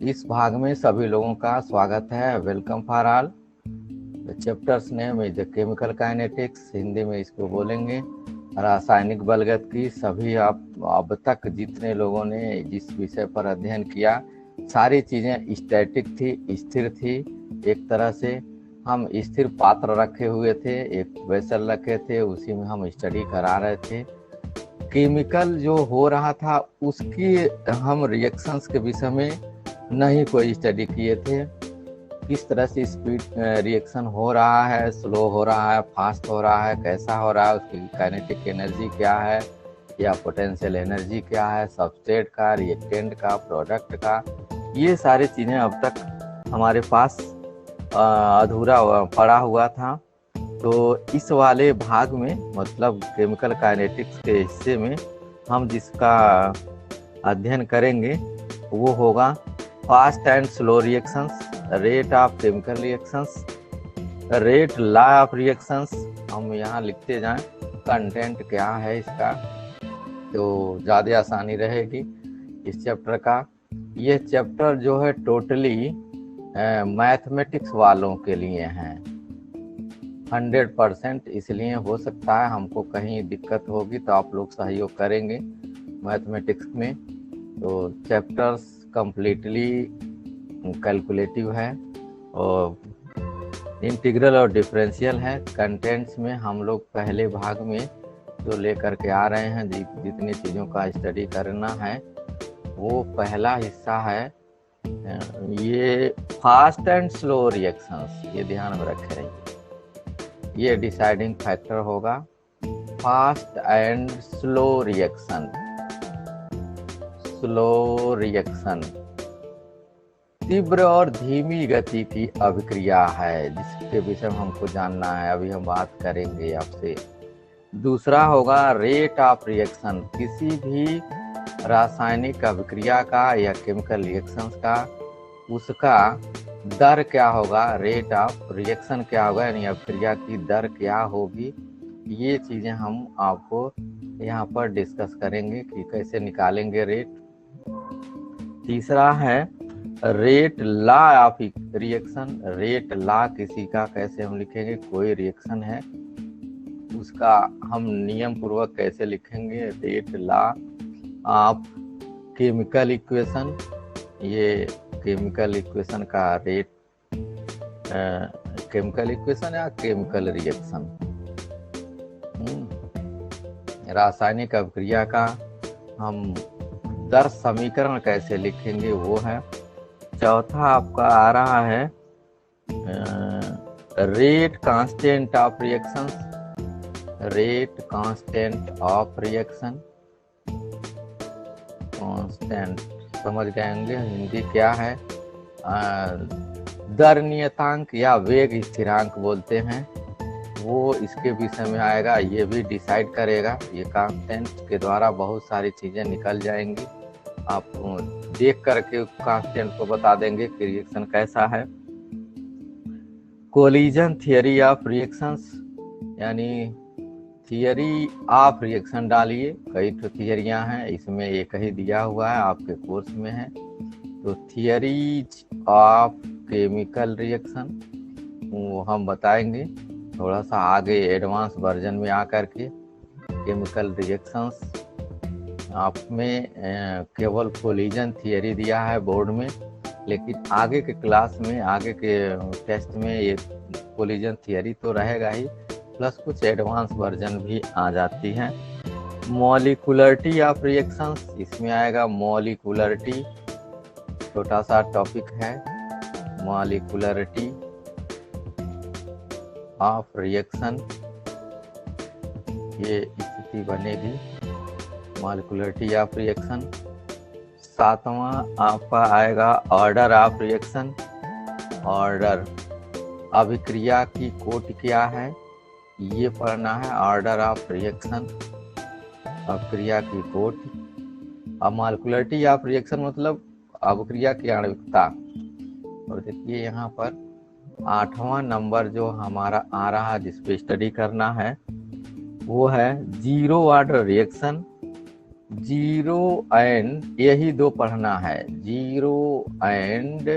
इस भाग में सभी लोगों का स्वागत है। Welcome for all. Chapters name is the chemical kinetics, Hindi में इसको बोलेंगे रासायनिक बलगत सभी आप अब तक जितने लोगों ने जिस विषय पर अध्ययन किया सारी चीज़ें स्टैटिक थी, स्थिर थी। एक तरह से हम स्थिर पात्र रखे हुए थे, एक वेसल रखे थे, उसी में हम स्टडी करा रहे थे। केमिकल जो हो रहा था उसकी हम रिएक्शंस के विषय में नहीं कोई स्टडी किए थे। किस तरह से स्पीड रिएक्शन हो रहा है, स्लो हो रहा है, फास्ट हो रहा है, कैसा हो रहा है, उसकी काइनेटिक एनर्जी क्या है या पोटेंशियल एनर्जी क्या है, सबस्ट्रेट का, रिएक्टेंट का, प्रोडक्ट का, ये सारी चीज़ें अब तक हमारे पास अधूरा पड़ा हुआ था। तो इस वाले भाग में मतलब केमिकल काइनेटिक्स के हिस्से में हम जिसका अध्ययन करेंगे वो होगा fast and slow reactions, rate of chemical reactions, rate law of reactions. हम यहाँ लिखते जाएं कंटेंट क्या है इसका, तो ज़्यादा आसानी रहेगी इस चैप्टर का। ये चैप्टर जो है टोटली मैथमेटिक्स वालों के लिए हैं 100%। इसलिए हो सकता है हमको कहीं दिक्कत होगी तो आप लोग सहयोग करेंगे मैथमेटिक्स में। तो चैप्टर्स कंप्लीटली कैलकुलेटिव है और इंटीग्रल और डिफरेंशियल है। कंटेंट्स में हम लोग पहले भाग में जो लेकर के आ रहे हैं, जितनी चीज़ों का स्टडी करना है वो पहला हिस्सा है ये फास्ट एंड स्लो रिएक्शंस। ये ध्यान में रखे रहिए, ये डिसाइडिंग फैक्टर होगा। Fast and slow reaction, slow reaction तीव्र और धीमी गति की अभिक्रिया है जिसके विषय में हमको जानना है, अभी हम बात करेंगे आपसे। दूसरा होगा रेट ऑफ रिएक्शन, किसी भी रासायनिक अभिक्रिया का या केमिकल रिएक्शंस का उसका दर क्या होगा, रेट ऑफ रिएक्शन क्या होगा, यानी अभिक्रिया की दर क्या होगी। ये चीज़ें हम आपको यहाँ पर डिस्कस करेंगे कि कैसे निकालेंगे रेट। तीसरा है rate law of reaction, rate law किसी का कैसे हम लिखेंगे, कोई रिएक्शन है उसका हम नियम पूर्वक कैसे लिखेंगे। Rate law of chemical equation, ये केमिकल इक्वेशन का रेट, केमिकल इक्वेशन या केमिकल रिएक्शन, रासायनिक अभिक्रिया का हम दर समीकरण कैसे लिखेंगे वो है। चौथा आपका आ रहा है rate constant of reaction, rate constant of reaction, constant समझ गए होंगे हिंदी क्या है, दर नियतांक या वेग स्थिरांक बोलते हैं, वो इसके विषय में आएगा। ये भी डिसाइड करेगा, ये कांस्टेंट के द्वारा बहुत सारी चीज़ें निकल जाएंगी। आप देख करके कांस्टेंट को बता देंगे कि रिएक्शन कैसा है। कोलिजन थियरी ऑफ रिएक्शंस, यानी थियरी ऑफ रिएक्शन डालिए, कई तो थियरियाँ हैं, इसमें एक ही दिया हुआ है आपके कोर्स में है। तो थियरीज ऑफ केमिकल रिएक्शन वो हम बताएंगे थोड़ा सा आगे एडवांस वर्जन में आकर के। केमिकल रिएक्शंस आप में केवल कोलिजन थियरी दिया है बोर्ड में, लेकिन आगे के क्लास में, आगे के टेस्ट में ये कोलिजन थियरी तो रहेगा ही, प्लस कुछ एडवांस वर्जन भी आ जाती है। मॉलिक्यूलरिटी ऑफ रिएक्शंस, इसमें आएगा मॉलिक्यूलरिटी, छोटा सा टॉपिक है मॉलिक्यूलरिटी ऑफ रिएक्शन, ये स्थिति बनेगी मॉलिक्यूलरिटी ऑफ रिएक्शन। सातवां आपका आएगा ऑर्डर ऑफ रिएक्शन, ऑर्डर अभिक्रिया की कोटि क्या है ये पढ़ना है, ऑर्डर ऑफ रिएक्शन, अभिक्रिया की कोटि। अब मॉलिक्यूलरिटी ऑफ रिएक्शन मतलब अभिक्रिया की आणविकता। और देखिए यहाँ पर 8वां नंबर जो हमारा आ रहा है जिस पे स्टडी करना है वो है zero order reaction, zero and, यही दो पढ़ना है, zero and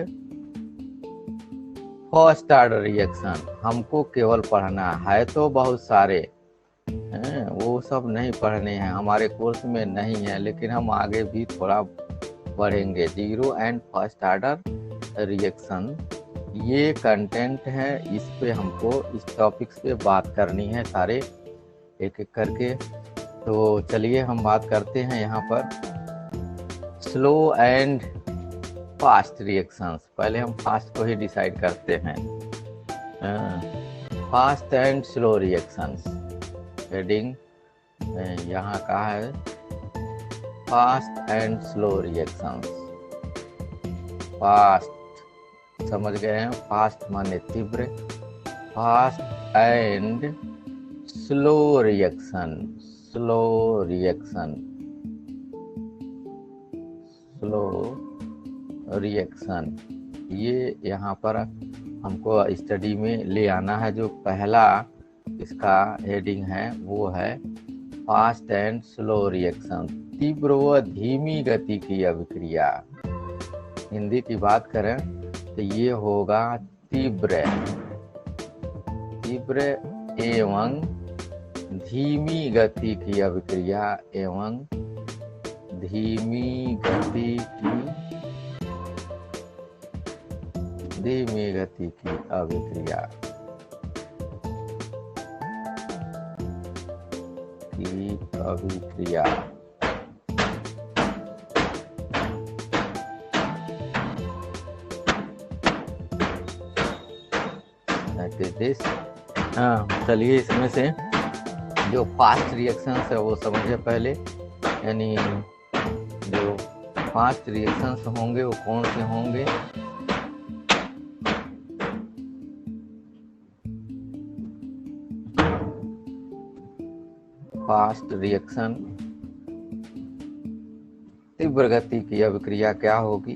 first order reaction हमको केवल पढ़ना है। तो बहुत सारे हैं, वो सब नहीं पढ़ने हैं, हमारे कोर्स में नहीं है, लेकिन हम आगे भी थोड़ा पढ़ेंगे। Zero and first order reaction ये कंटेंट है, इस पे हमको इस टॉपिक्स पे बात करनी है सारे एक एक करके। तो चलिए हम बात करते हैं यहाँ पर स्लो एंड फास्ट रिएक्शंस। पहले हम फास्ट को ही डिसाइड करते हैं। Fast and slow reactions, heading यहाँ का है, fast and slow reactions. Fast समझ गए हैं, फास्ट माने तीव्र, fast and slow reaction, slow reaction, slow reaction, ये यहाँ पर हमको स्टडी में ले आना है। जो पहला इसका हेडिंग है वो है फास्ट एंड स्लो रिएक्शन, तीव्र व धीमी गति की अभिक्रिया। हिंदी की बात करें तो ये होगा तीव्र, तीव्र एवं धीमी गति की अभिक्रिया, एवं धीमी गति की अभिक्रिया चलिए इसमें से जो फास्ट रिएक्शंस है वो समझिए पहले। यानी जो फास्ट रिएक्शंस होंगे वो कौन से होंगे? फास्ट रिएक्शन, तीव्र गति की अभिक्रिया क्या होगी?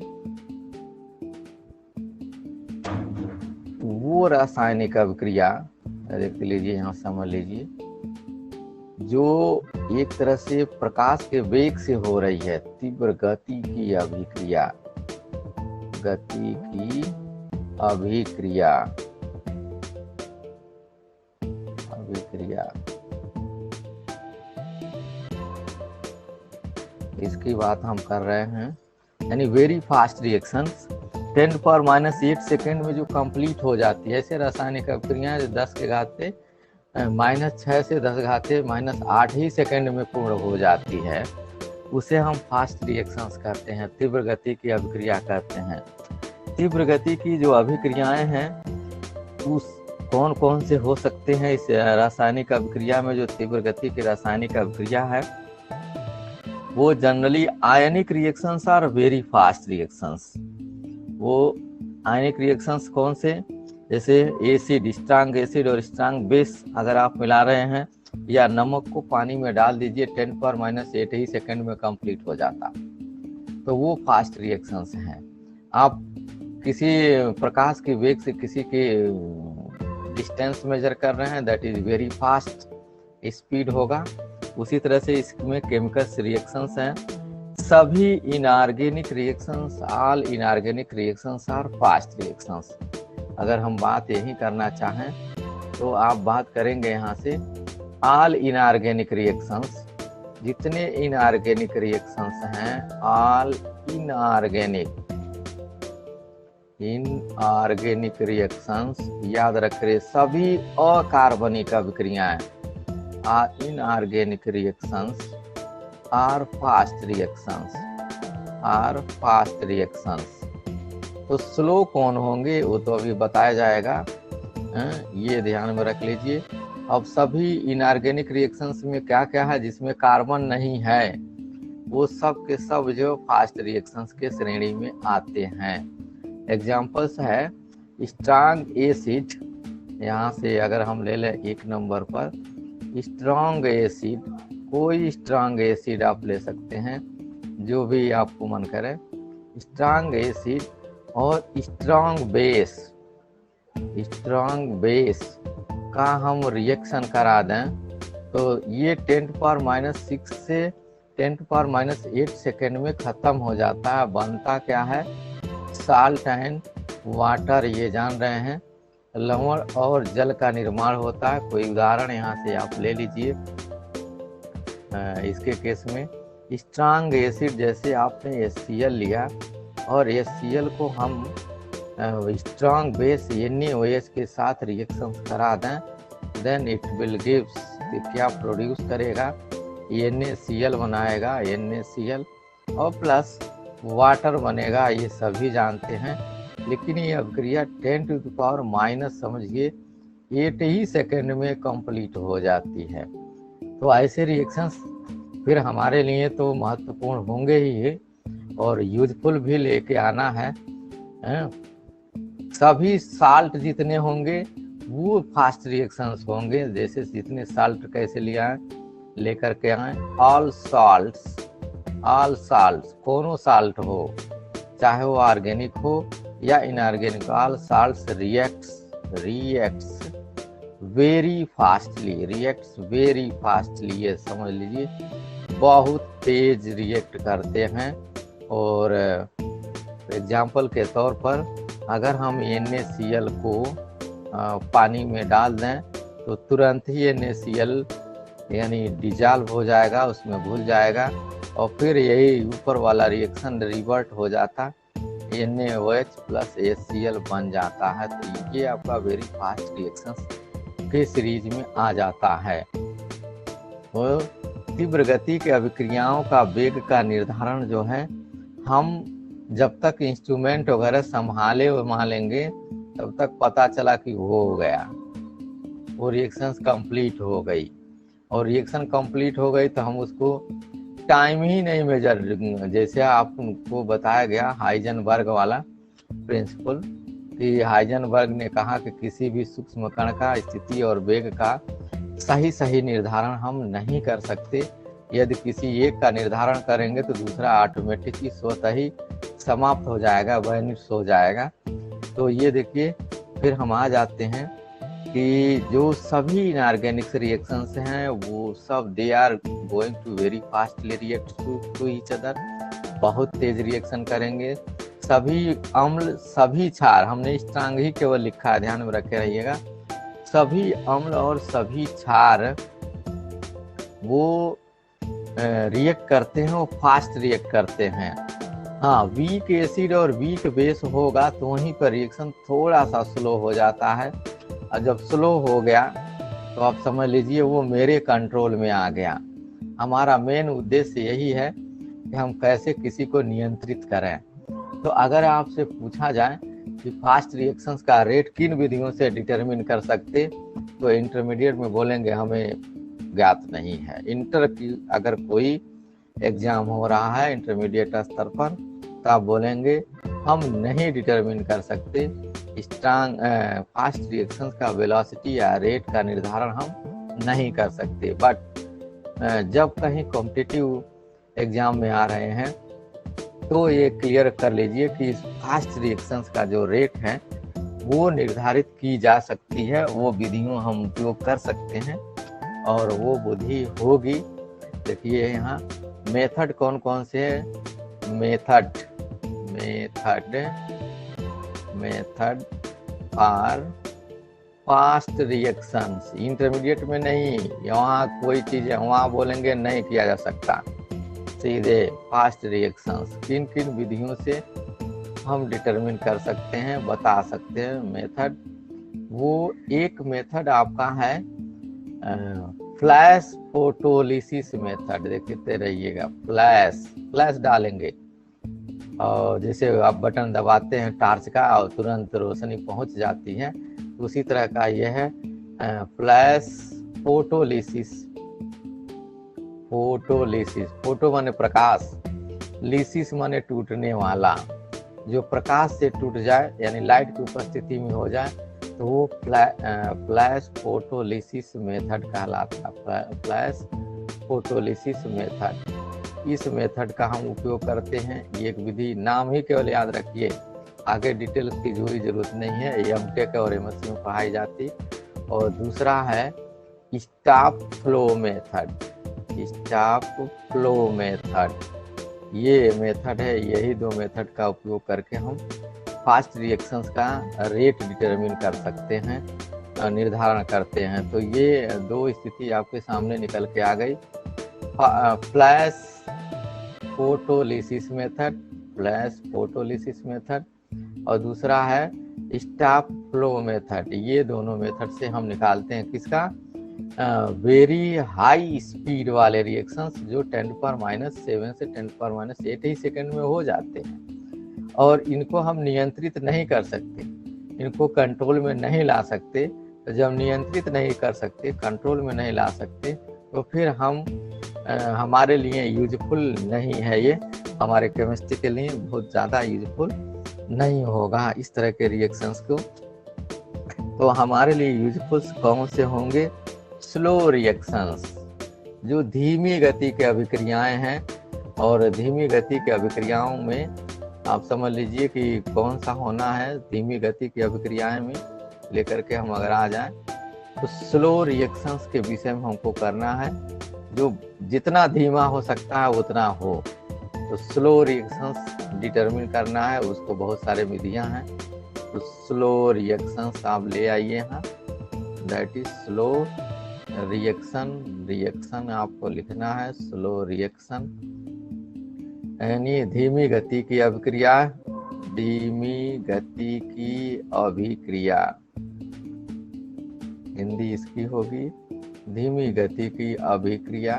वो रासायनिक अभिक्रिया, देख लीजिए यहाँ समझ लीजिए, जो एक तरह से प्रकाश के वेग से हो रही है, तीव्र गति की अभिक्रिया, गति की अभिक्रिया, इसकी बात हम कर रहे हैं। यानी वेरी फास्ट रिएक्शंस 10⁻⁸ सेकेंड में जो कंप्लीट हो जाती है। ऐसे रासायनिक अभिक्रियाएं 10 के घाते -6 से 10 घाते -8 ही सेकेंड में पूर्ण हो जाती है, उसे हम फास्ट रिएक्शंस कहते हैं, तीव्र गति की अभिक्रिया कहते हैं। तीव्र गति की जो अभिक्रियाएं हैं उस कौन कौन से हो सकते हैं इस रासायनिक अभिक्रिया में? जो तीव्र गति की रासायनिक अभिक्रिया है वो जनरली आयनिक रिएक्शंस और वेरी फास्ट रिएक्शंस। वो आयनिक रिएक्शंस कौन से? जैसे एसिड, स्ट्रांग एसिड और स्ट्रांग बेस अगर आप मिला रहे हैं, या नमक को पानी में डाल दीजिए 10⁻⁸ ही सेकंड में कंप्लीट हो जाता, तो वो फास्ट रिएक्शंस हैं। आप किसी प्रकाश के वेग से किसी के डिस्टेंस मेजर कर रहे हैं, that is very fast speed होगा। उसी तरह से इसमें केमिकल्स रिएक्शंस हैं। सभी inorganic reactions, all inorganic reactions are fast reactions. अगर हम बात यही करना चाहें तो आप बात करेंगे यहाँ से ऑल इनऑर्गेनिक रिएक्शंस, जितने इनऑर्गेनिक रिएक्शंस हैं, ऑल इनऑर्गेनिक रिएक्शंस, याद रखिए सभी अकार्बनिक अभिक्रियाएं, inorganic reactions are fast reactions. तो स्लो कौन होंगे वो तो अभी बताया जाएगा, ये ध्यान में रख लीजिए। अब सभी इनऑर्गेनिक रिएक्शंस में क्या क्या है जिसमें कार्बन नहीं है, वो सब के सब जो फास्ट रिएक्शंस के श्रेणी में आते हैं। एग्जांपल्स है स्ट्रांग एसिड, यहाँ से अगर हम ले लें 1 नंबर पर स्ट्रांग एसिड, कोई स्ट्रांग एसिड आप ले सकते हैं जो भी आपको मन करे, स्ट्रांग एसिड और स्ट्रांग बेस का हम रिएक्शन करा दें तो ये 10⁻⁶ से 10⁻⁸ सेकेंड में ख़त्म हो जाता है। बनता क्या है, साल्ट एंड वाटर, ये जान रहे हैं। लवण और जल का निर्माण होता है। कोई उदाहरण यहाँ से आप ले लीजिए। इसके केस में स्ट्रांग एसिड, जैसे आपने HCl लिया और HCl को हम स्ट्रांग बेस NaOH के साथ रिएक्शन करा दें, देन इट विल गिव्स, क्या प्रोड्यूस करेगा, NaCl बनाएगा, NaCl और प्लस वाटर बनेगा। ये सभी जानते हैं। लेकिन ये अभिक्रिया 10⁻⁻, समझिए 8 ही सेकेंड में कंप्लीट हो जाती है। तो ऐसे रिएक्शंस फिर हमारे लिए तो महत्वपूर्ण होंगे ही और यूजफुल भी लेके आना है। सभी साल्ट जितने होंगे वो फास्ट रिएक्शंस होंगे। जैसे जितने साल्ट कैसे लिया है, लेकर के आए, ऑल साल्ट्स, कोनो साल्ट हो, चाहे वो ऑर्गेनिक हो या inorganic, all salts reacts very fastly, ये समझ लीजिए बहुत तेज रिएक्ट करते हैं। और एग्जाम्पल के तौर पर अगर हम NaCl को पानी में डाल दें तो तुरंत ही NaCl यानी डिजॉल्व हो जाएगा, उसमें घुल जाएगा और फिर यही ऊपर वाला रिएक्शन रिवर्ट हो जाता, NaOH प्लस HCl बन जाता है। तो ये आपका वेरी फास्ट रिएक्शन के सीरीज में आ जाता है। तो तीव्र गति के अभिक्रियाओं का वेग का निर्धारण जो है, हम जब तक इंस्ट्रूमेंट वगैरह संभालेंगे तब तक पता चला कि हो गया, वो रिएक्शंस कंप्लीट हो गई। और रिएक्शन कंप्लीट हो गई तो हम उसको टाइम ही नहीं मेजर, जैसे आपको बताया गया हाइजेनबर्ग वाला प्रिंसिपल, कि हाइजेनबर्ग ने कहा कि किसी भी सूक्ष्म कण का स्थिति और वेग का सही निर्धारण हम नहीं कर सकते। यदि किसी एक का निर्धारण करेंगे तो दूसरा ऑटोमेटिकली स्वतः ही समाप्त हो जाएगा, वैनिश हो जाएगा। तो ये देखिए, फिर हम आ जाते हैं कि जो सभी इनऑर्गेनिक रिएक्शंस हैं वो सब they are going to very fastly react to each other, बहुत तेज रिएक्शन करेंगे। सभी अम्ल, सभी क्षार, हमने स्ट्रांग ही केवल लिखा है, ध्यान में रखे रहिएगा। सभी अम्ल और सभी क्षार वो रिएक्ट करते हैं, वो फास्ट रिएक्ट करते हैं। हाँ, वीक एसिड और वीक बेस होगा तो वहीं पर रिएक्शन थोड़ा सा स्लो हो जाता है। और जब स्लो हो गया तो आप समझ लीजिए वो मेरे कंट्रोल में आ गया। हमारा मेन उद्देश्य यही है कि हम कैसे किसी को नियंत्रित करें। तो अगर आपसे पूछा जाए कि फास्ट रिएक्शंस का रेट किन विधियों से डिटरमिन कर सकते, तो इंटरमीडिएट में बोलेंगे हमें ज्ञात नहीं है। इंटर की अगर कोई एग्जाम हो रहा है इंटरमीडिएट स्तर पर, तो आप बोलेंगे हम नहीं डिटरमिन कर सकते स्ट्रांग फास्ट रिएक्शंस का वेलोसिटी या रेट का निर्धारण हम नहीं कर सकते। बट जब कहीं कॉम्पिटिटिव एग्जाम में आ रहे हैं तो ये क्लियर कर लीजिए कि फास्ट रिएक्शंस का जो रेट है वो निर्धारित की जा सकती है, वो विधियों हम उपयोग कर सकते हैं और वो विधि होगी। देखिए यहाँ मेथड कौन कौन से है, method for fast reactions. Intermediate में नहीं, यहाँ कोई चीज़ है वहाँ बोलेंगे नहीं किया जा सकता, सीधे फास्ट रिएक्शंस किन किन विधियों से हम डिटरमिन कर सकते हैं, बता सकते हैं मेथड। वो एक मेथड आपका है फ्लैश फोटोलिसिस मेथड। देखते रहिएगा, फ्लैश डालेंगे और जैसे आप बटन दबाते हैं टॉर्च का और तुरंत रोशनी पहुंच जाती है, उसी तरह का यह है फ्लैश फोटोलिसिस। फोटो माने प्रकाश, लिसिस माने टूटने वाला। जो प्रकाश से टूट जाए यानी लाइट की उपस्थिति में हो जाए तो वो फ्लैश फोटोलिसिस मेथड कहलाता है। फ्लैश फोटोलिसिस मेथड, इस मेथड का हम उपयोग करते हैं। ये एक विधि, नाम ही केवल याद रखिए, आगे डिटेल्स की कोई जरूरत नहीं है, ये एमटेक और एमएससी में पढ़ाई जाती। और दूसरा है stop flow method. Stop flow method, ये मेथड है। यही दो मेथड का उपयोग करके हम फास्ट रिएक्शंस का रेट डिटरमिन कर सकते हैं, निर्धारण करते हैं। तो ये दो स्थिति आपके सामने निकल के आ गई। Flash photolysis method, flash photolysis method, और दूसरा है स्टॉप फ्लो मेथड। ये दोनों मेथड से हम निकालते हैं किसका, वेरी हाई स्पीड वाले रिएक्शंस जो 10⁻⁷ से 10⁻8 ही सेकंड में हो जाते हैं, और इनको हम नियंत्रित नहीं कर सकते, इनको कंट्रोल में नहीं ला सकते। तो जब नियंत्रित नहीं कर सकते, कंट्रोल में नहीं ला सकते, तो फिर हम हमारे लिए यूजफुल नहीं है, ये हमारे केमिस्ट्री के लिए बहुत ज़्यादा यूजफुल नहीं होगा इस तरह के रिएक्शंस को। तो हमारे लिए यूजफुल कौन से होंगे, स्लो रिएक्शंस, जो धीमी गति के अभिक्रियाएं हैं। और धीमी गति के अभिक्रियाओं में आप समझ लीजिए कि कौन सा होना है, धीमी गति की अभिक्रियाएं में लेकर के हम अगर आ जाएं तो स्लो रिएक्शंस के विषय में हमको करना है, जो जितना धीमा हो सकता है उतना हो। तो स्लो रिएक्शंस डिटरमिन करना है, उसको बहुत सारे विधियां हैं। तो स्लो रिएक्शंस आप ले आइए यहाँ, that is slow reaction. Reaction आपको लिखना है स्लो रिएक्शन, यानी धीमी गति की अभिक्रिया, धीमी गति की अभिक्रिया, हिंदी इसकी होगी धीमी गति की अभिक्रिया,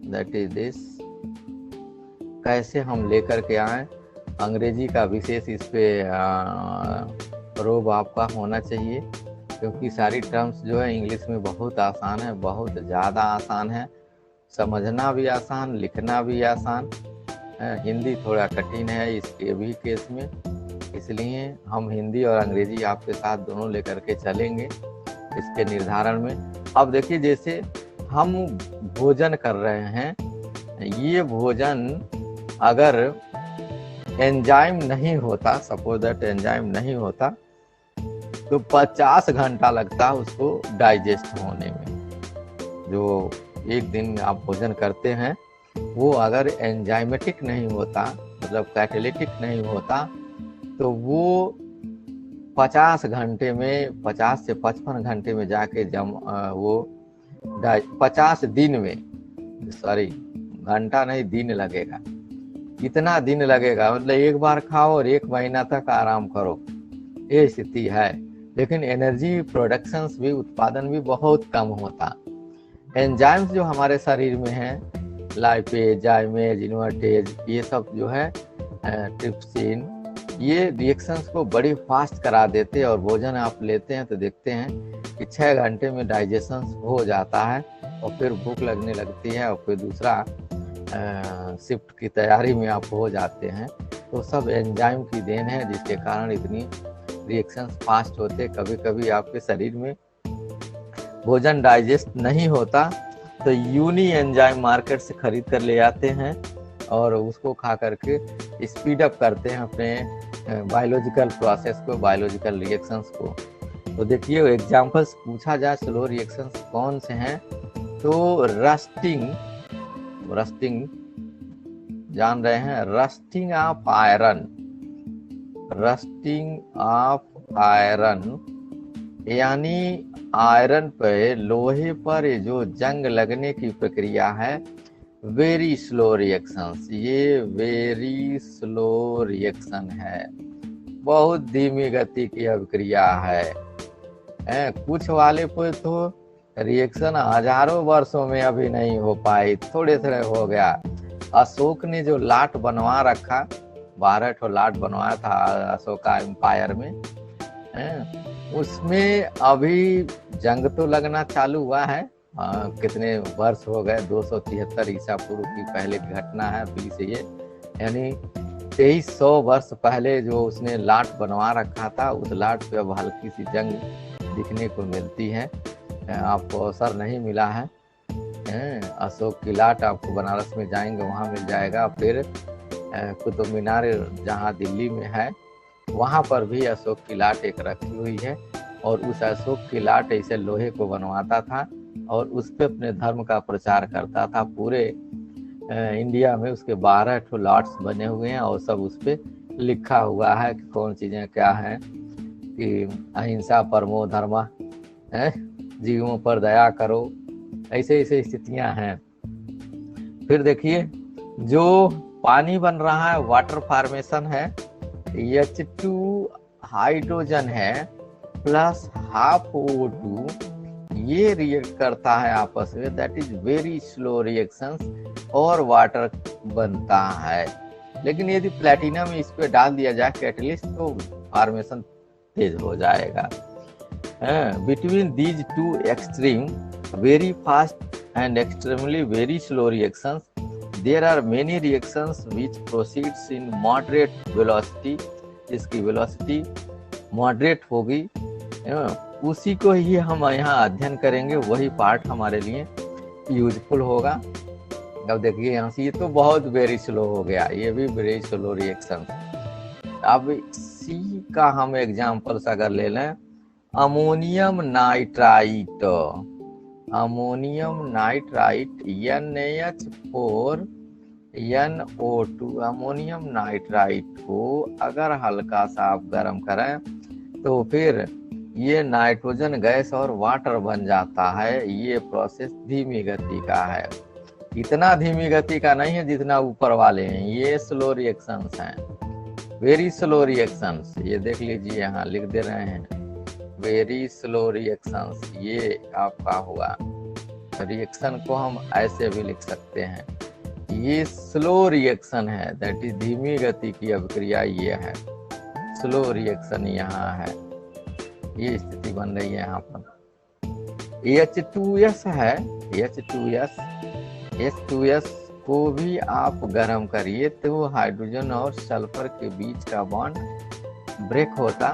दैट इज दिस। कैसे हम लेकर के आए, अंग्रेजी का विशेष इस पे रोब आपका होना चाहिए, क्योंकि सारी टर्म्स जो है इंग्लिश में बहुत आसान है, बहुत ज़्यादा आसान है, समझना भी आसान, लिखना भी आसान। हिंदी थोड़ा कठिन है इसके भी केस में, इसलिए हम हिंदी और अंग्रेजी आपके साथ दोनों लेकर के चलेंगे इसके निर्धारण में। अब देखिए, जैसे हम भोजन कर रहे हैं, ये भोजन अगर एंजाइम नहीं होता, सपोज दैट एंजाइम नहीं होता, तो 50 घंटा लगता उसको डाइजेस्ट होने में। जो एक दिन आप भोजन करते हैं वो अगर एंजाइमेटिक नहीं होता, मतलब कैटेलिटिक नहीं होता, तो वो 50 घंटे में, 50 से 55 घंटे में जाके वो 50 दिन में, सॉरी घंटा नहीं दिन लगेगा, इतना दिन लगेगा, मतलब एक बार खाओ और 1 महीना तक आराम करो, ये स्थिति है। लेकिन एनर्जी प्रोडक्शंस भी, उत्पादन भी बहुत कम होता। एंजाइम्स जो हमारे शरीर में हैं, लाइपेज, जाइमेज, इन्वर्टेज, ये सब जो है, ट्रिप्सिन, ये रिएक्शंस को बड़ी फास्ट करा देते हैं। और भोजन आप लेते हैं तो देखते हैं कि 6 घंटे में डाइजेशन हो जाता है, और फिर भूख लगने लगती है, और फिर दूसरा शिफ्ट की तैयारी में आप हो जाते हैं। तो सब एंजाइम की देन है, जिसके कारण इतनी रिएक्शंस फास्ट होते। कभी कभी आपके शरीर में भोजन डाइजेस्ट नहीं होता, तो यूनी एंजाइम मार्केट से खरीद कर ले आते हैं और उसको खा करके स्पीड अप करते हैं अपने बायोलॉजिकल प्रोसेस को, बायोलॉजिकल रिएक्शंस को। तो देखिए, एग्जांपल्स पूछा जाए स्लो रिएक्शंस कौन से हैं, तो रस्टिंग जान रहे हैं, rusting of iron, rusting of iron, यानी आयरन पे, लोहे पर जो जंग लगने की प्रक्रिया है, वेरी स्लो रिएक्शंस, ये वेरी स्लो रिएक्शन है, बहुत धीमी गति की अभिक्रिया है। कुछ वाले पे तो रिएक्शन हजारों वर्षों में अभी नहीं हो पाई, थोड़े थोड़े हो गया। अशोक ने जो लाट बनवा रखा, 12 ठो लाट बनवाया था अशोका एम्पायर में, उसमें अभी जंग तो लगना चालू हुआ है। कितने वर्ष हो गए, 273 ईसा पूर्व की पहले की घटना है अभी से ये, यानी 2300 वर्ष पहले जो उसने लाट बनवा रखा था, उस लाट पे अब हल्की सी जंग दिखने को मिलती है। आपको अवसर नहीं मिला है, अशोक की लाट आपको बनारस में जाएंगे वहाँ मिल जाएगा। फिर कुतुब मीनार जहाँ दिल्ली में है, वहाँ पर भी अशोक की लाट एक रखी हुई है, और उस अशोक की लाट ऐसे लोहे को बनवाता था और उस पर अपने धर्म का प्रचार करता था। पूरे इंडिया में उसके 12 ठो लॉट्स बने हुए हैं और सब उस पर लिखा हुआ है कि कौन चीज़ें क्या हैं, कि अहिंसा परमो धर्मा है, जीवों पर दया करो, ऐसे ऐसे स्थितियां हैं। फिर देखिए जो पानी बन रहा है वाटर फॉर्मेशन है, H2 हाइड्रोजन है प्लस हाफ O2, ये रिएक्ट करता है आपस में, that is very slow reactions और वाटर बनता है। लेकिन यदि प्लेटिनम इस पे डाल दिया जाए कैटलिस्ट तो फॉर्मेशन तेज हो जाएगा। Between these two extreme very fast and extremely very slow reactions there are many reactions which proceeds in moderate velocity. इसकी वेलोसिटी मॉडरेट होगी, उसी को ही हम यहाँ अध्ययन करेंगे, वही पार्ट हमारे लिए यूजफुल होगा। अब देखिए यहाँ से ये तो बहुत वेरी स्लो हो गया, ये भी वेरी स्लो रिएक्शन। अब सी का हम एग्जांपल्स अगर ले लें, ammonium nitrite, ammonium nitrite NaH4 NO2, ammonium nitrite को अगर हल्का सा आप गर्म करें तो फिर ये नाइट्रोजन गैस और वाटर बन जाता है। ये प्रोसेस धीमी गति का है, इतना धीमी गति का नहीं है जितना ऊपर वाले हैं, ये स्लो रिएक्शंस हैं, वेरी स्लो रिएक्शंस। ये देख लीजिए यहाँ लिख दे रहे हैं वेरी स्लो रिएक्शंस, ये आपका हुआ। रिएक्शन को हम ऐसे भी लिख सकते हैं, ये स्लो रिएक्शन है, दैट इज धीमी गति की अभिक्रिया ये है, स्लो रिएक्शन यहाँ है, ये स्थिति बन रही है यहाँ पर। H2S है, H2S को भी आप गर्म करिए तो हाइड्रोजन और सल्फर के बीच का बॉन्ड ब्रेक होता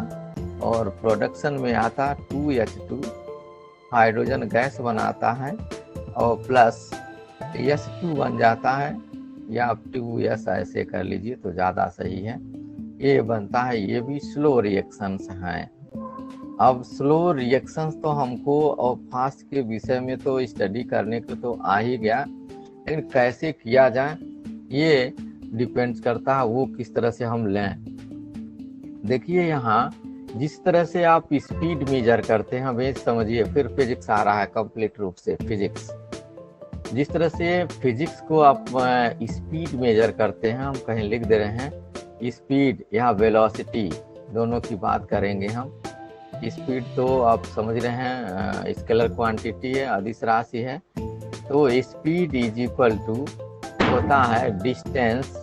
और प्रोडक्शन में आता 2H2, हाइड्रोजन गैस बनाता है और प्लस S2 बन जाता है, या आप 2S ऐसे कर लीजिए तो ज़्यादा सही है, ये बनता है। ये भी स्लो रिएक्शंस हैं। अब स्लो रिएक्शंस तो हमको और फास्ट के विषय में तो स्टडी करने को तो आ ही गया, लेकिन कैसे किया जाए ये डिपेंड्स करता है वो किस तरह से हम लें। देखिए यहाँ जिस तरह से आप स्पीड मेजर करते हैं, वे समझिए, फिर फिजिक्स आ रहा है कंप्लीट रूप से फिजिक्स। जिस तरह से फिजिक्स को आप स्पीड मेजर करते हैं, हम कहीं लिख दे रहे हैं स्पीड या वेलोसिटी, दोनों की बात करेंगे हम। स्पीड तो आप समझ रहे हैं स्केलर क्वांटिटी है, अदिश राशि है, तो स्पीड इज इक्वल टू होता है डिस्टेंस,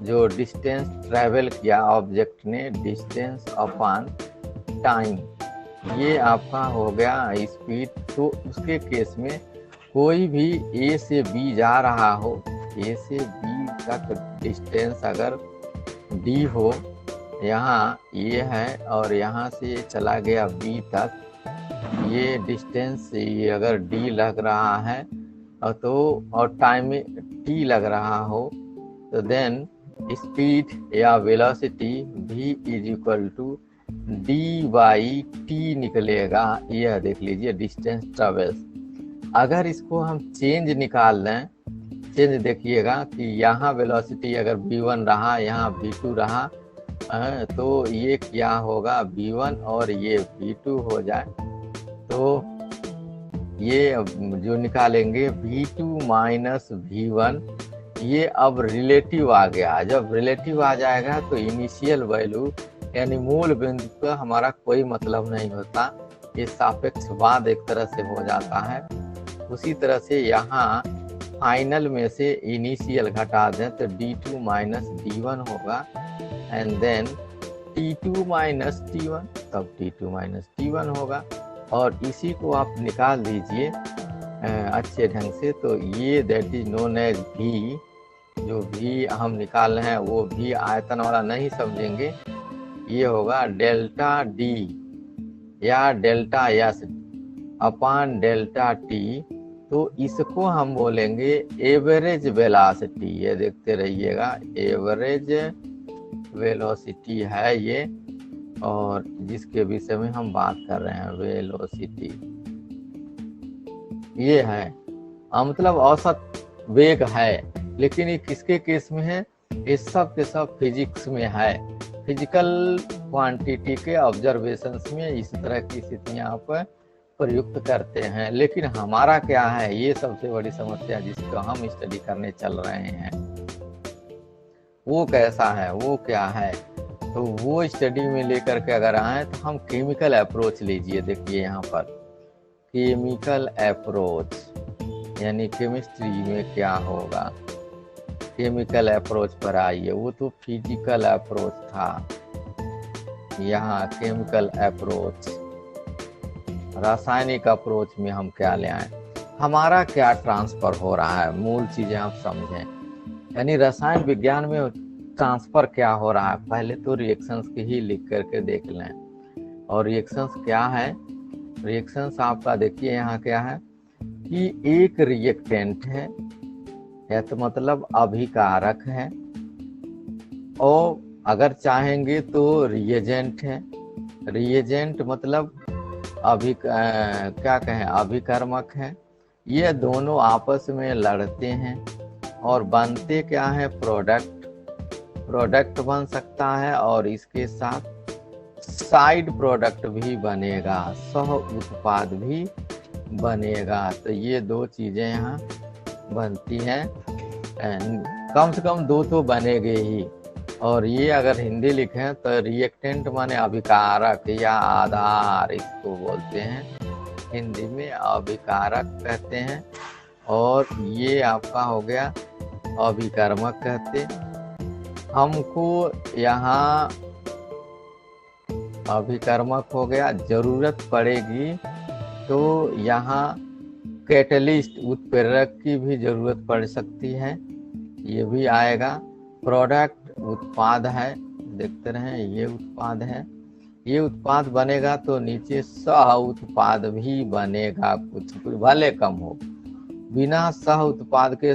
जो डिस्टेंस ट्रैवल किया ऑब्जेक्ट ने, डिस्टेंस अपॉन टाइम, ये आपका हो गया स्पीड। तो उसके केस में कोई भी A से B जा रहा हो, A से B तक डिस्टेंस अगर D हो, यहाँ ये है और यहाँ से चला गया B तक, ये डिस्टेंस ये अगर D लग रहा है तो और टाइम T लग रहा हो, तो देन स्पीड या velocity V is equal to D/T निकलेगा। यह देख लीजिए डिस्टेंस ट्रेवल्स। अगर इसको हम चेंज निकाल लें, चेंज देखिएगा कि यहाँ वेलोसिटी अगर V1 रहा, यहाँ V2 रहा, तो ये क्या होगा V1 और ये V2 हो जाए, तो ये जो निकालेंगे V2 माइनस V1, ये अब रिलेटिव आ गया। जब रिलेटिव आ जाएगा तो इनिशियल वैल्यू यानी मूल बिंदु का हमारा कोई मतलब नहीं होता, ये सापेक्षवाद एक तरह से हो जाता है। उसी तरह से यहाँ फाइनल में से इनिशियल घटा दें तो D2 माइनस D1 होगा, and then T2 minus T1, तब T2 माइनस T1 होगा। और इसी को आप निकाल दीजिए अच्छे ढंग से, तो ये that is known as V। जो V हम निकाल रहे हैं वो V आयतन वाला नहीं समझेंगे, ये होगा डेल्टा D या delta S upon delta T। तो इसको हम बोलेंगे एवरेज वेलोसिटी, ये देखते रहिएगा, एवरेज वेलोसिटी है ये, और जिसके विषय में हम बात कर रहे हैं वेलोसिटी। ये है, मतलब औसत वेग है। लेकिन ये किसके केस में है? ये सब के सब फिजिक्स में है, फिजिकल क्वांटिटी के ऑब्जर्वेशंस में इस तरह की स्थितियां आप प्रयुक्त करते हैं। लेकिन हमारा क्या है, ये सबसे बड़ी समस्या जिसको हम स्टडी करने चल रहे हैं, वो कैसा है, वो क्या है। तो वो स्टडी में लेकर के अगर आए तो हम केमिकल अप्रोच लीजिए। देखिए यहाँ पर केमिकल अप्रोच यानी केमिस्ट्री में क्या होगा, केमिकल अप्रोच पर आइए। वो तो फिजिकल अप्रोच था, यहाँ केमिकल अप्रोच, रासायनिक अप्रोच में हम क्या ले आए, हमारा क्या ट्रांसफर हो रहा है, मूल चीजें आप समझें। यानी रसायन विज्ञान में ट्रांसफर क्या हो रहा है, पहले तो रिएक्शंस की ही लिख करके देख लें। और रिएक्शंस क्या है, रिएक्शंस आपका देखिए यहाँ क्या है कि एक रिएक्टेंट है या तो मतलब अभिकारक है, और अगर चाहेंगे तो रिएजेंट है। रिएजेंट मतलब क्या कहें, अभिकर्मक है। ये दोनों आपस में लड़ते हैं और बनते क्या है, प्रोडक्ट। प्रोडक्ट बन सकता है और इसके साथ साइड प्रोडक्ट भी बनेगा, सह उत्पाद भी बनेगा। तो ये दो चीजें यहाँ बनती हैं, कम से कम दो तो बनेगे ही। और ये अगर हिंदी लिखें तो रिएक्टेंट माने अभिकारक या आधार, इसको बोलते हैं हिंदी में अभिकारक कहते हैं। और ये आपका हो गया अभिकर्मक कहते। हमको यहाँ अभिकर्मक हो गया, जरूरत पड़ेगी तो यहाँ कैटलिस्ट उत्प्रेरक की भी जरूरत पड़ सकती है, ये भी आएगा। प्रोडक्ट उत्पाद है, देखते रहें, ये उत्पाद है। ये उत्पाद बनेगा तो नीचे सह उत्पाद भी बनेगा, कुछ भले कम हो। बिना सह उत्पाद के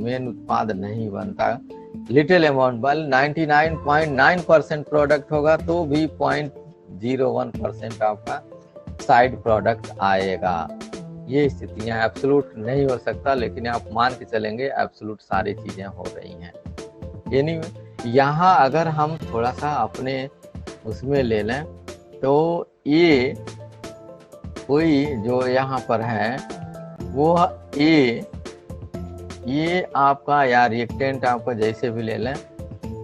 मेन उत्पाद नहीं बनता। लिटिल अमाउंट बल 99.9% प्रोडक्ट होगा तो भी 0.01% आपका साइड प्रोडक्ट आएगा। ये स्थितियां एब्सोल्यूट नहीं हो सकता, लेकिन आप मान के चलेंगे एब्सोल्यूट सारी चीजें हो रही हैं। यानी यहाँ अगर हम थोड़ा सा अपने उसमें ले लें तो ये कोई जो यहाँ पर है वो ये आपका या रिएक्टेंट आपका जैसे भी ले लें,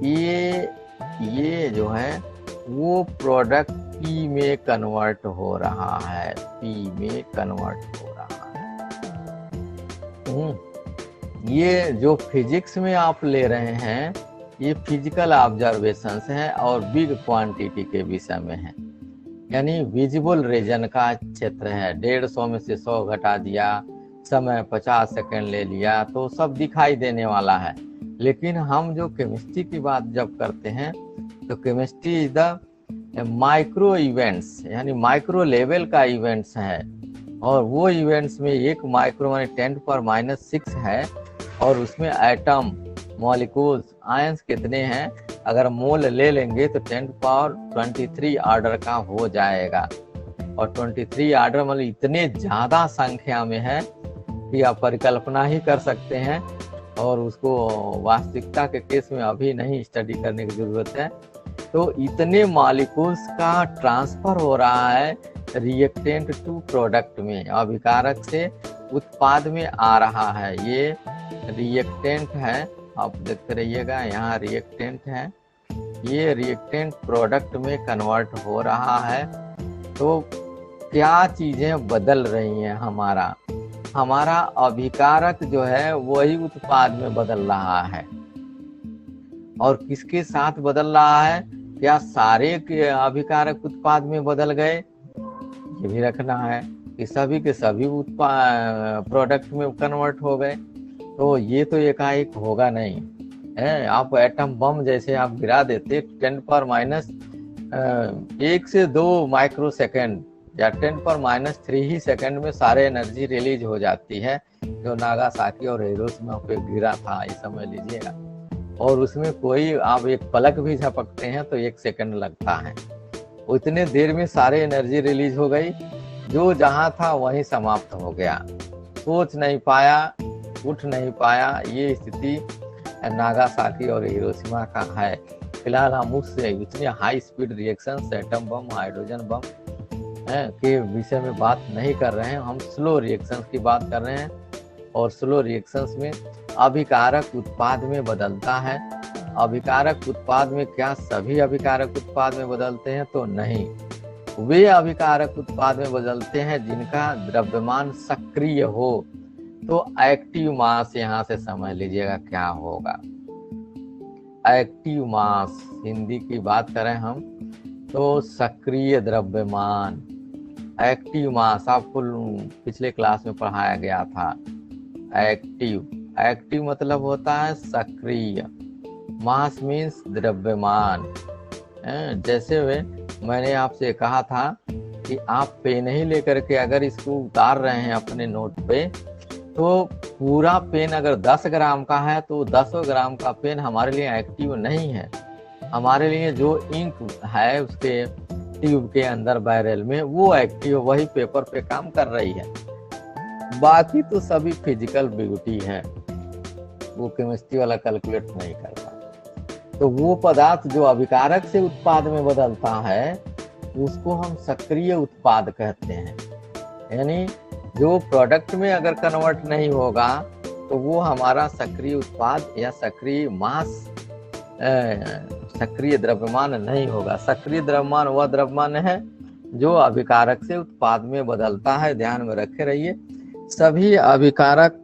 ये जो है वो प्रोडक्ट पी में कन्वर्ट हो रहा है, पी में कन्वर्ट हो रहा है। ये जो फिजिक्स में आप ले रहे हैं ये फिजिकल ऑब्जर्वेशंस हैं और बिग क्वांटिटी के विषय में है। यानी विजिबल रीजन का क्षेत्र है, 150 में से 100 घटा दिया, समय 50 सेकंड ले लिया तो सब दिखाई देने वाला है। लेकिन हम जो केमिस्ट्री की बात जब करते हैं तो chemistry is the micro events, यानी माइक्रो लेवल का इवेंट्स है। और वो इवेंट्स में एक माइक्रो माने 10⁻⁶ है, और उसमें एटम, मॉलिक्यूल्स, आयंस कितने हैं, अगर मोल ले लेंगे तो 10⁻23 ऑर्डर का हो जाएगा। और 23 ऑर्डर मतलब इतने ज्यादा संख्या में है कि आप परिकल्पना ही कर सकते हैं, और उसको वास्तविकता के केस में अभी नहीं स्टडी करने की जरूरत है। तो इतने मॉलिक्यूल्स का ट्रांसफर हो रहा है रिएक्टेंट टू प्रोडक्ट में, अभिकारक से उत्पाद में आ रहा है। ये रिएक्टेंट है, आप देखते रहिएगा, यहाँ रिएक्टेंट है, ये रिएक्टेंट प्रोडक्ट में कन्वर्ट हो रहा है। तो क्या चीजें बदल रही हैं, हमारा अभिकारक जो है वही उत्पाद में बदल रहा है। और किसके साथ बदल रहा है, क्या सारे के अभिकारक उत्पाद में बदल गए, ये भी रखना है कि सभी के सभी उत्पाद प्रोडक्ट में कन्वर्ट हो गए। तो ये तो एकाएक होगा नहीं है। आप एटम बम जैसे आप गिरा देते 10⁻1 से 2 माइक्रोसेकंड या 10⁻³ ही सेकंड में सारे एनर्जी रिलीज हो जाती है, जो नागासाकी और हिरोशिमा पे गिरा था, ये समझ लीजिएगा। और उसमें कोई आप एक पलक भी झपकते हैं तो 1 सेकंड लगता है। उतने देर में सारे एनर्जी रिलीज हो गई, जो जहां था वहीं समाप्त हो गया। सोच नहीं पाया, उठ नहीं पाया। ये स्थिति नागासाकी और हिरोशिमा का है। फिलहाल हम उससे इतने high speed reactions, atom bomb, hydrogen bomb के विषय में बात नहीं कर रहे हैं। हम स्लो रिएक्शंस की बात कर रहे हैं। और स्लो रिएक्शंस में अभिकारक उत्पाद में बदलता है। अभिकारक उत्पाद में क्या सभी अभिकारक उत्पाद में बदलते हैं? तो नहीं, वे अभिकारक उत्पाद में बदलते हैं जिनका द्रव्यमान सक्रिय हो। तो एक्टिव मास यहाँ से समझ लीजिएगा क्या होगा। एक्टिव मास हिंदी की बात करें हम तो सक्रिय द्रव्यमान। एक्टिव मास आपको पिछले क्लास में पढ़ाया गया था। एक्टिव मतलब होता है सक्रिय, मास मीन्स द्रव्यमान। जैसे मैंने आपसे कहा था कि आप पेन ही लेकर के अगर इसको उतार रहे हैं अपने नोट पे, तो पूरा पेन अगर 10 ग्राम का है तो 10 ग्राम का पेन हमारे लिए एक्टिव नहीं है। हमारे लिए जो इंक है उसके ट्यूब के अंदर बैरल में, वो एक्टिव, वही पेपर पे काम कर रही है। बाकी तो सभी फिजिकल ब्यूटी है, वो केमिस्ट्री वाला कैलकुलेट नहीं करता। तो वो पदार्थ जो अभिकारक से उत्पाद में बदलता है उसको हम सक्रिय उत्पाद कहते हैं। यानी जो प्रोडक्ट में अगर कन्वर्ट नहीं होगा तो वो हमारा सक्रिय उत्पाद या सक्रिय मास, सक्रिय द्रव्यमान नहीं होगा। सक्रिय द्रव्यमान वह द्रव्यमान है जो अभिकारक से उत्पाद में बदलता है। ध्यान में रखे रहिए, सभी अभिकारक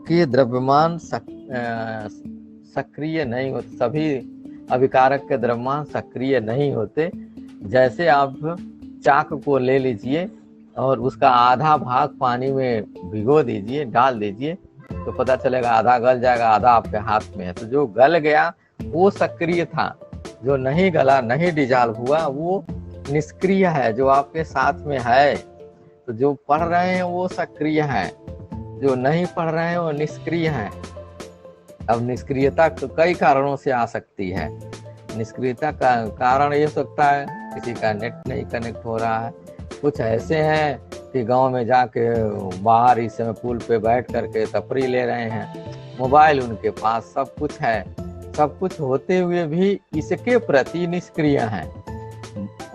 के द्रव्यमान सक्रिय नहीं होते। सभी अभिकारक के द्रव्यमान सक्रिय नहीं होते। जैसे आप चाक को ले लीजिए और उसका आधा भाग पानी में भिगो दीजिए, डाल दीजिए, तो पता चलेगा आधा गल जाएगा, आधा आपके हाथ में है। तो जो गल गया वो सक्रिय था, जो नहीं गला, नहीं डिजॉल्व हुआ, वो निष्क्रिय है, जो आपके साथ में है। तो जो पढ़ रहे हैं वो सक्रिय है, जो नहीं पढ़ रहे हैं वो निष्क्रिय है। अब निष्क्रियता तो कई कारणों से आ सकती है। निष्क्रियता का कारण ये सकता है किसी का नेट नहीं कनेक्ट हो रहा है, कुछ ऐसे हैं कि गांव में जाके बाहर इस समय पुल पे बैठ करके तफरी ले रहे हैं, मोबाइल उनके पास, सब कुछ है। सब कुछ होते हुए भी इसके प्रति निष्क्रिय हैं,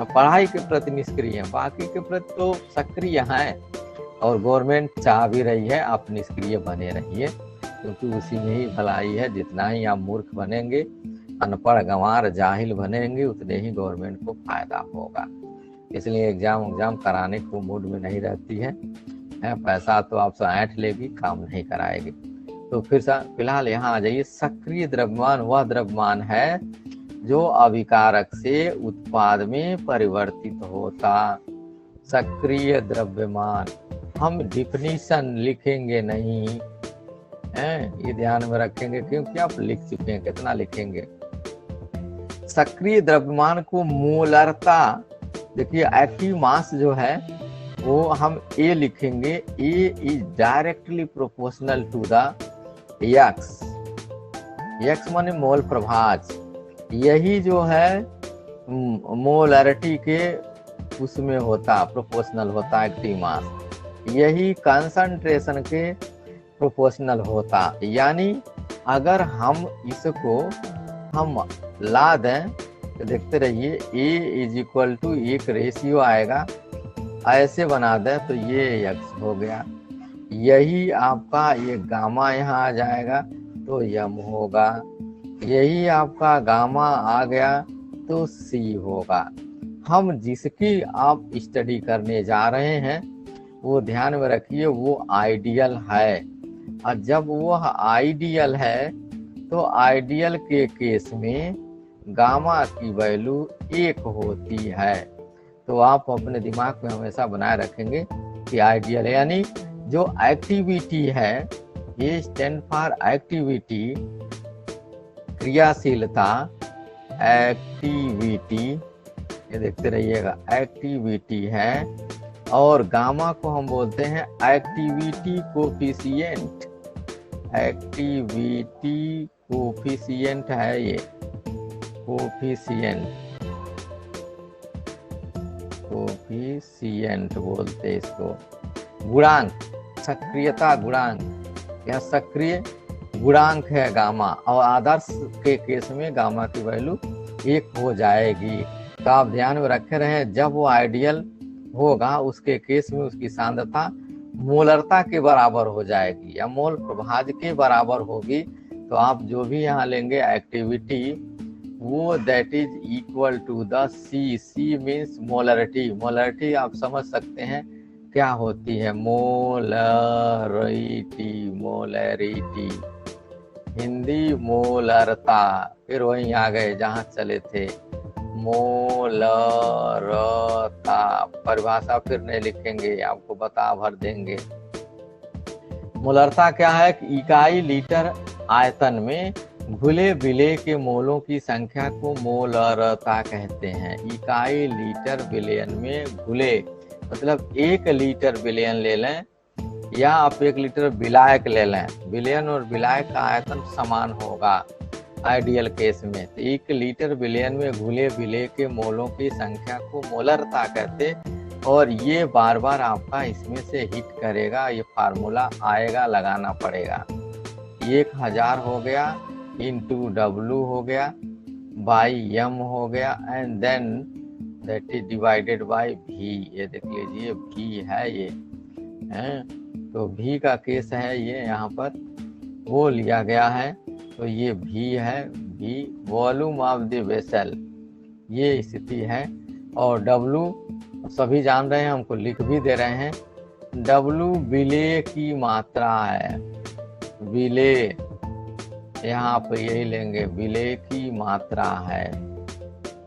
पढ़ाई के प्रति निष्क्रिय हैं, बाकी के प्रति तो सक्रिय हैं। और गवर्नमेंट चाह भी रही है आप निष्क्रिय बने रहिए, क्योंकि उसी में ही भलाई है। जितना ही आप मूर्ख बनेंगे, अनपढ़ गंवार जाहिल बनेंगे, उतने ही गवर्नमेंट को फायदा होगा। इसलिए एग्जाम कराने को मूड में नहीं रहती है, पैसा तो आपसे ऐंठ लेगी, काम नहीं कराएगी। तो फिलहाल यहाँ आ जाइए। सक्रिय द्रव्यमान वह द्रव्यमान है जो अभिकारक से उत्पाद में परिवर्तित होता। सक्रिय द्रव्यमान, हम डिफिनीशन लिखेंगे नहीं है, ये ध्यान में रखेंगे, क्योंकि आप लिख चुके हैं, कितना लिखेंगे। सक्रिय द्रव्यमान को मोलरता, देखिए एक्टिव मास जो है वो हम ए लिखेंगे। A is directly proportional to the X. X माने मोल प्रभाज, यही जो है मोलरिटी के उसमें होता, प्रोपोर्शनल होता एक्टिव मास, यही कंसंट्रेशन के प्रोपोर्शनल होता। यानी अगर हम इसको हम ला दें तो देखते रहिए, A इज इक्वल टू एक रेशियो आएगा, ऐसे बना दें तो ये एक्स हो गया, यही आपका ये गामा यहाँ आ जाएगा तो यम होगा, यही आपका गामा आ गया तो सी होगा। हम जिसकी आप स्टडी करने जा रहे हैं वो ध्यान में रखिए, वो आइडियल है। और जब वो आइडियल है तो आइडियल के केस में गामा की वैल्यू 1 होती है। तो आप अपने दिमाग में हमेशा बनाए रखेंगे कि आइडियल है, यानी जो एक्टिविटी है, ये स्टैंड फॉर एक्टिविटी, क्रियाशीलता, एक्टिविटी, ये देखते रहिएगा, एक्टिविटी है। और गामा को हम बोलते हैं एक्टिविटी कोफिशिएंट। एक्टिविटी कोफिशिएंट है ये, कोफिशिएंट बोलते हैं इसको, गुणांक। सक्रियता गुणांक, यह सक्रिय गुणांक है गामा, और आदर्श के केस में गामा की वैल्यू 1 हो जाएगी। तो आप ध्यान में रखे रहे, जब वो आइडियल होगा उसके केस में उसकी सांद्रता मोलरता के बराबर हो जाएगी या मोल प्रभाज्य के बराबर होगी। तो आप जो भी यहाँ लेंगे एक्टिविटी, वो that is equal to the C. C means molarity. Molarity आप समझ सकते हैं क्या होती है, मोलरिटी। मोलरिटी हिंदी मोलरता, फिर वहीं आ गए जहां चले थे, मोलरता। परिभाषा फिर नहीं लिखेंगे, आपको बता भर देंगे। मोलरता क्या है कि इकाई लीटर आयतन में घुले विलेय के मोलों की संख्या को मोलरता कहते हैं। इकाई लीटर विलयन में घुले, मतलब 1 लीटर विलयन ले लें या आप 1 लीटर विलायक ले लें, विलयन और विलायक का आयतन समान होगा आइडियल केस में। तो 1 लीटर विलयन में घुले विलेय के मोलों की संख्या को मोलरता कहते, और ये बार बार आपका इसमें से हिट करेगा, ये फार्मूला आएगा, लगाना पड़ेगा। 1000 हो गया इंटू W हो गया बाई M हो गया, and then that is divided by V। ये देख लीजिए V है ये है, तो V का केस है ये, यहाँ पर वो लिया गया है, तो ये V है। V volume of the vessel, ये स्थिति है। और W सभी जान रहे हैं, हमको लिख भी दे रहे हैं, W विलेय की मात्रा है। विलेय यहाँ पर यही लेंगे, विलेय की मात्रा है,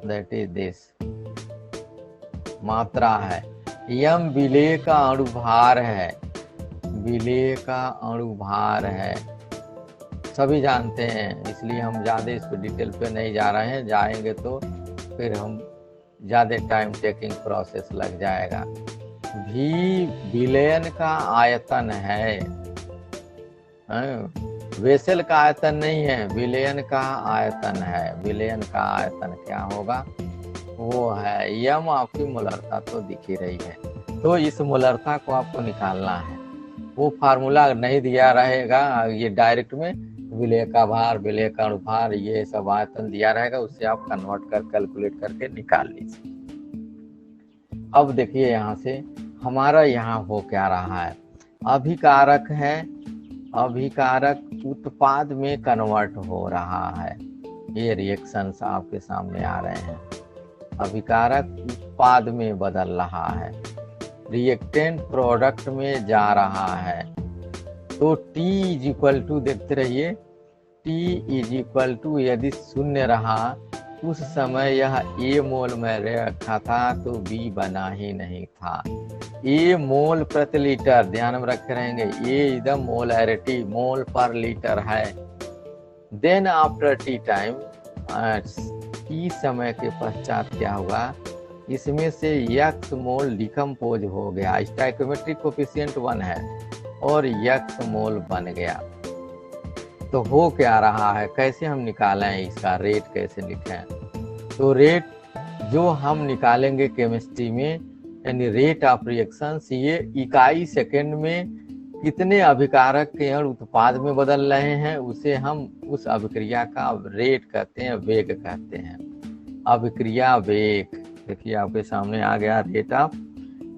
दैट इज दिस, मात्रा है। M विलेय का अणुभार है, विलेय का अणुभार है, सभी जानते हैं, इसलिए हम ज़्यादा इस पर डिटेल पे नहीं जा रहे हैं। जाएंगे तो फिर हम ज़्यादा टाइम टेकिंग प्रोसेस लग जाएगा। भी विलयन का आयतन है, वेसल का आयतन नहीं है, विलयन का आयतन है। विलयन का आयतन क्या होगा, वो है यम। आपकी मोलरता तो दिख ही रही है, तो इस मोलरता को आपको निकालना है। वो फार्मूला नहीं दिया रहेगा, ये डायरेक्ट में विलेय का भार, विलेय का अणुभार, ये सब आयतन दिया रहेगा, उससे आप कन्वर्ट कर कैलकुलेट करके निकाल लीजिए। अब देखिए यहाँ से हमारा यहाँ हो क्या रहा है, अभिकारक है, अभिकारक उत्पाद में कन्वर्ट हो रहा है। ये रिएक्शंस आपके सामने आ रहे हैं, अभिकारक उत्पाद में बदल रहा है, रिएक्टेंट प्रोडक्ट में जा रहा है। तो T इज इक्वल टू, देखते रहिए, T इज इक्वल टू यदि 0 रहा उस समय यह A मोल में रखा था तो B बना ही नहीं था। A मोल प्रति लीटर, ध्यान में रखे रहेंगे, A is the molarity, mole पर लीटर है। Then after T time, T समय के पश्चात क्या हुआ, इसमें से X मोल डिकम्पोज हो गया, स्टोइकोमेट्रिक कोफिशिएंट 1 है और X मोल बन गया। तो हो क्या रहा है, कैसे हम निकालें इसका रेट, कैसे लिखें। तो रेट जो हम निकालेंगे केमिस्ट्री में, यानी रेट ऑफ रिएक्शंस, ये इकाई सेकंड में कितने अभिकारक के अणु उत्पाद में बदल रहे हैं, उसे हम उस अभिक्रिया का रेट कहते हैं, वेग कहते हैं। अभिक्रिया वेग, देखिए आपके सामने आ गया, रेट ऑफ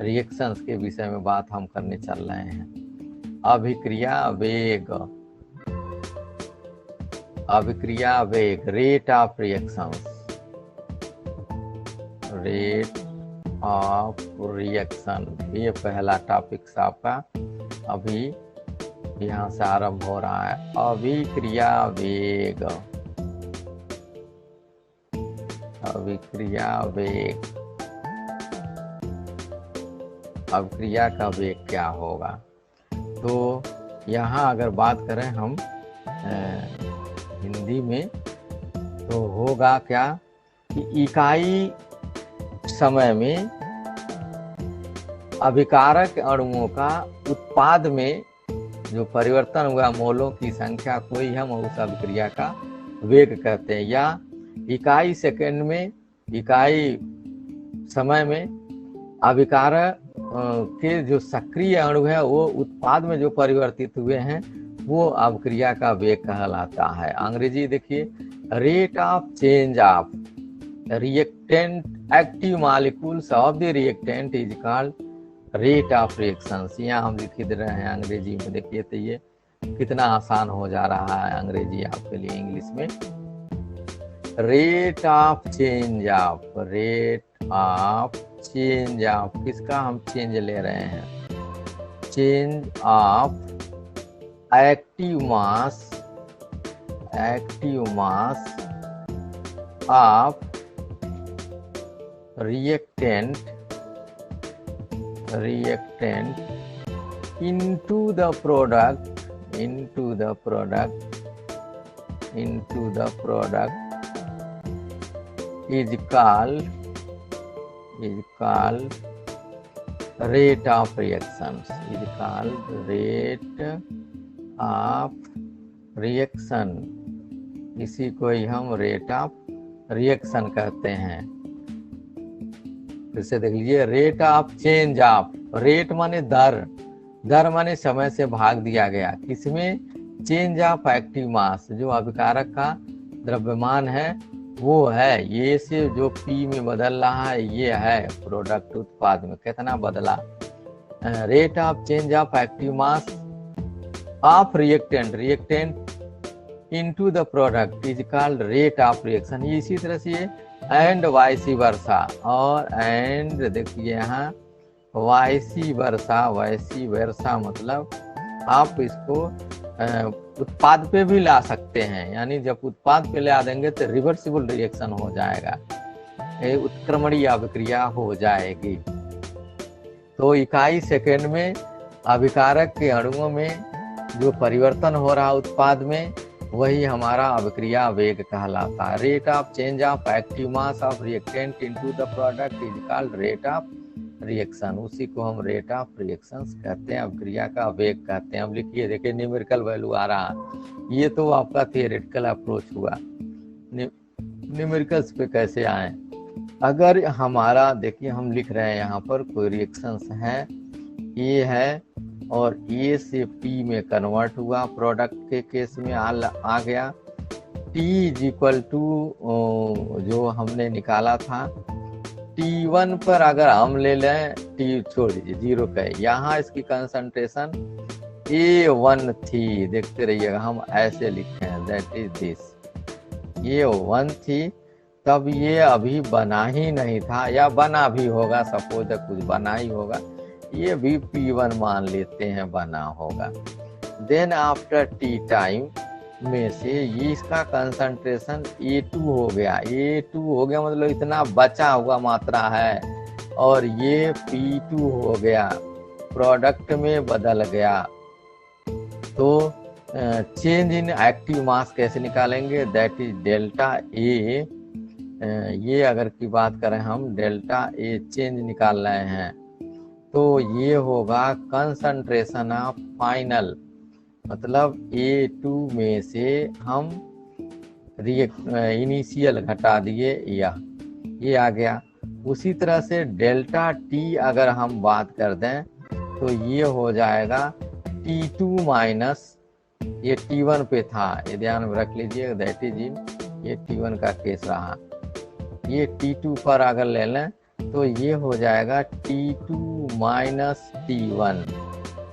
रिएक्शंस के विषय में बात हम करने चल रहे हैं। अभिक्रिया वेग, अभिक्रिया वेग, rate of reactions, rate of reaction, ये पहला टॉपिक आपका अभी यहाँ से आरंभ हो रहा है। अभिक्रिया वेग, अभिक्रिया वेग, अभिक्रिया का वेग क्या होगा। तो यहाँ अगर बात करें हम हिंदी में, तो होगा क्या कि इकाई समय में अभिकारक अणुओं का उत्पाद में जो परिवर्तन हुआ, मोलों की संख्या को ही हम उस अभिक्रिया का वेग कहते हैं। या इकाई सेकंड में, इकाई समय में अभिकारक के जो सक्रिय अणु है वो उत्पाद में जो परिवर्तित हुए हैं वो अभिक्रिया का वेग कहलाता है। अंग्रेजी देखिए, rate of change of reactant active molecules of the reactant is called rate of reactions. यहाँ हम लिख दे रहे हैं अंग्रेजी में, देखिए तो ये कितना आसान हो जा रहा है अंग्रेजी आपके लिए इंग्लिश में। Rate of change of, rate of change of, किसका हम चेंज ले रहे हैं, change of active mass, active mass of reactant, reactant into the product, into the product, into the product is called rate of reactions, is called rate of reaction। इसी को ही हम rate of reaction कहते हैं। फिर से देख लीजिए, rate of change of, rate माने दर, दर माने समय से भाग दिया गया, किसमें, चेंज ऑफ एक्टिव मास, जो अभिकारक का द्रव्यमान है वो है, ये से जो पी में बदल रहा है ये है प्रोडक्ट उत्पाद में कितना बदला। Rate of change of active mass of reactant, reactant into the product is called rate of reaction. इसी तरह से एंड वाइसी वर्सा, और एंड देखिए यहाँ वाइसी वर्सा, वाइसी वर्सा मतलब आप इसको उत्पाद पे भी ला सकते हैं, यानी जब उत्पाद पे ला देंगे तो रिवर्सिबल रिएक्शन हो जाएगा, उत्क्रमणीय अभिक्रिया हो जाएगी। तो इकाई सेकेंड में अभिकारक के अणुओं में जो परिवर्तन हो रहा उत्पाद में वही हमारा अभिक्रिया वेग कहलाता है। Rate of change of active mass of reactant into the product is called rate of reaction, उसी को हम रेट ऑफ रिएक्शंस कहते हैं, अभिक्रिया का वेग कहते हैं। अब लिखिए, देखिए न्यूमेरिकल वैल्यू आ रहा, ये तो आपका थियोरेटिकल अप्रोच हुआ। न्यूमेरिकल्स पे कैसे आए, अगर हमारा देखिए हम लिख रहे हैं यहाँ पर कोई रिएक्शंस है, ये है और ए से पी में कन्वर्ट हुआ, प्रोडक्ट के केस में आ गया। T इज इक्वल टू जो हमने निकाला था T1 पर अगर हम ले लें, T छोड़ दीजिए, 0 का, यहाँ इसकी कंसंट्रेशन A1 थी, देखते रहिएगा हम ऐसे लिखे हैं, दैट इज दिस, ये 1 थी, तब ये अभी बना ही नहीं था, या बना भी होगा, सपोज कुछ बना ही होगा, ये भी P1 मान लेते हैं बना होगा। देन आफ्टर टी टाइम में से ये इसका कंसंट्रेशन A2 हो गया, A2 हो गया मतलब इतना बचा हुआ मात्रा है, और ये P2 हो गया, प्रोडक्ट में बदल गया। तो चेंज इन एक्टिव मास कैसे निकालेंगे, दैट इज डेल्टा ए, ये अगर की बात करें हम डेल्टा ए चेंज निकाल रहे हैं, तो ये होगा कंसंट्रेशन ऑफ फाइनल, मतलब A2 में से हम इनिशियल घटा दिए, ये आ गया। उसी तरह से डेल्टा टी अगर हम बात कर दें तो ये हो जाएगा T2 माइनस, ये T1 पे था, ये ध्यान में रख लीजिए, दैट इज इन, ये T1 का केस रहा, ये T2 पर अगर ले लें तो ये हो जाएगा T2 माइनस T1।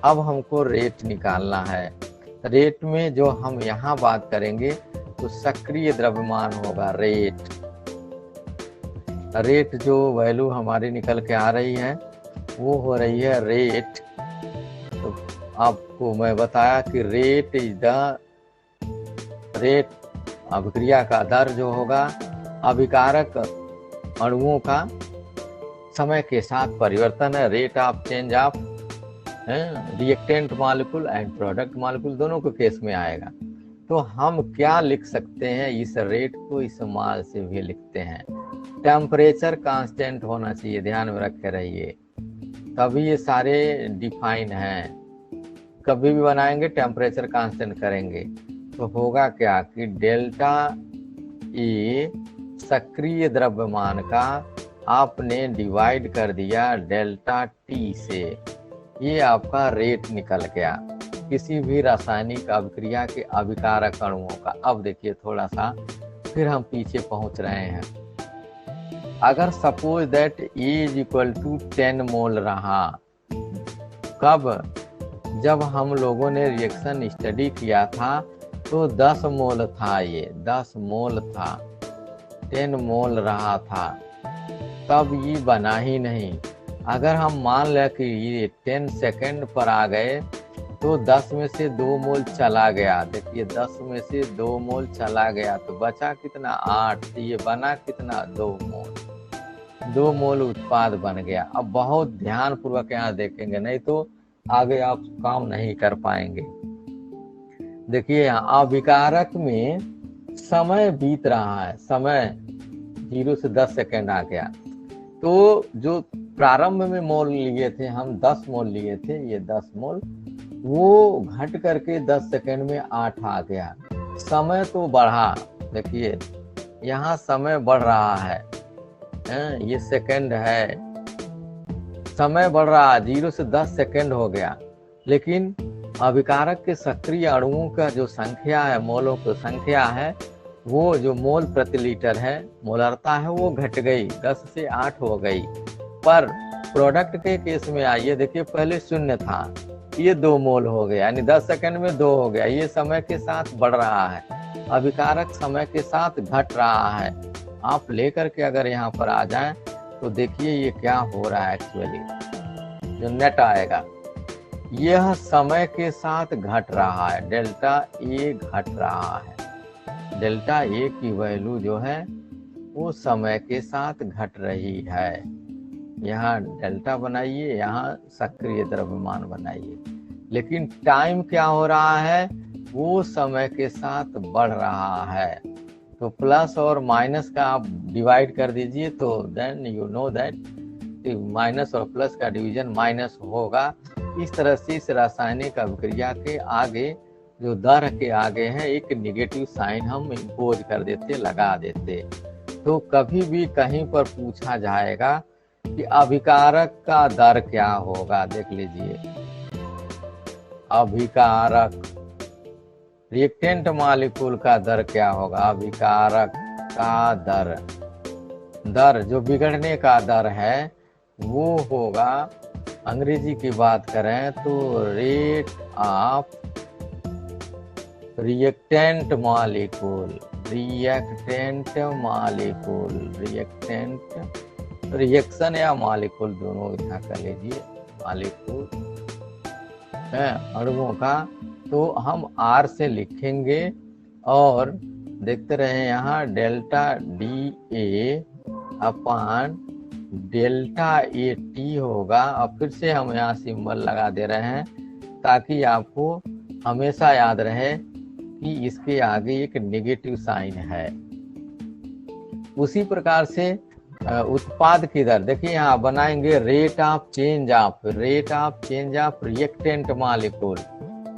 अब हमको रेट निकालना है, रेट में जो हम यहाँ बात करेंगे तो सक्रिय द्रव्यमान होगा रेट, रेट जो वैल्यू हमारी निकल के आ रही है वो हो रही है रेट। तो आपको मैं बताया कि रेट इज द रेट, अभिक्रिया का दर जो होगा अभिकारक अणुओं का समय के साथ परिवर्तन है, rate of change of reactant molecule and product molecule दोनों के केस में आएगा। तो हम क्या लिख सकते हैं, इस रेट को इस मान से भी लिखते हैं, टेम्परेचर कांस्टेंट होना चाहिए, ध्यान में रखे रहिए, तभी ये सारे डिफाइन हैं। कभी भी बनाएंगे टेम्परेचर कांस्टेंट करेंगे तो होगा क्या कि डेल्टा ई सक्रिय द्रव्यमान का आपने डिवाइड कर दिया डेल्टा टी से, ये आपका रेट निकल गया किसी भी रासायनिक अभिक्रिया के अभिकारक अणुओं का। अब देखिए थोड़ा सा फिर हम पीछे पहुंच रहे हैं। अगर suppose that E is equal to 10 mole रहा, कब? जब हम लोगों ने रिएक्शन स्टडी किया था तो 10 मोल था, ये 10 मोल था, 10 मोल रहा था, तब ये बना ही नहीं। अगर हम मान लें कि ये 10 सेकेंड पर आ गए तो 10 में से 2 मोल चला गया। देखिए 10 में से 2 मोल चला गया तो बचा कितना? 8। तो ये बना कितना? 2 मोल। 2 मोल उत्पाद बन गया। अब बहुत ध्यान पूर्वक यहाँ देखेंगे, नहीं तो आगे आप काम नहीं कर पाएंगे। देखिए यहाँ अभिकारक में समय बीत रहा है, समय 0 से 10 सेकेंड आ गया, तो जो प्रारंभ में मोल लिए थे हम, 10 मोल लिए थे, ये 10 मोल, वो घट करके 10 सेकेंड में 8 आ गया। समय तो बढ़ा, देखिए यहाँ समय बढ़ रहा है, ये सेकेंड है, समय बढ़ रहा, 0 से 10 सेकेंड हो गया, लेकिन अभिकारक के सक्रिय अणुओं का जो संख्या है, मोलों की संख्या है, वो जो मोल प्रति लीटर है, मोलरता है, वो घट गई, 10 से 8 हो गई। पर प्रोडक्ट के केस में आइए, देखिए पहले 0 था, ये 2 मोल हो गया, यानी 10 सेकंड में 2 हो गया। ये समय के साथ बढ़ रहा है, अभिकारक समय के साथ घट रहा है। आप लेकर के अगर यहाँ पर आ जाएं तो देखिए ये क्या हो रहा है एक्चुअली, जो नेट आएगा यह समय के साथ घट रहा है, डेल्टा ए घट रहा है। डेल्टा ए की वैल्यू जो है वो समय के साथ घट रही है। यहाँ डेल्टा बनाइए, यहाँ सक्रिय द्रव्यमान बनाइए, लेकिन टाइम क्या हो रहा है? वो समय के साथ बढ़ रहा है। तो प्लस और माइनस का आप डिवाइड कर दीजिए, तो then you know that minus और प्लस का डिवीजन माइनस होगा। इस तरह से इस रासायनिक अभिक्रिया के आगे, जो दर के आगे है, एक निगेटिव साइन हम इम्पोज कर देते, लगा देते। तो कभी भी कहीं पर पूछा जाएगा कि अभिकारक का दर क्या होगा, देख लीजिए, अभिकारक रिएक्टेंट मॉलिक्यूल का दर क्या होगा? अभिकारक का दर जो बिगड़ने का दर है वो होगा, अंग्रेजी की बात करें तो rate of reactant molecule, reaction या मॉलिक्यूल, दोनों यहाँ कर लीजिए, मॉलिक्यूल है अणुओं का, तो हम आर से लिखेंगे और देखते रहे यहाँ delta D A upon delta A T होगा। और फिर से हम यहाँ सिंबल लगा दे रहे हैं ताकि आपको हमेशा याद रहे कि इसके आगे एक नेगेटिव साइन है। उसी प्रकार से उत्पाद की दर, देखिए यहाँ बनाएंगे rate of change of reactant molecule.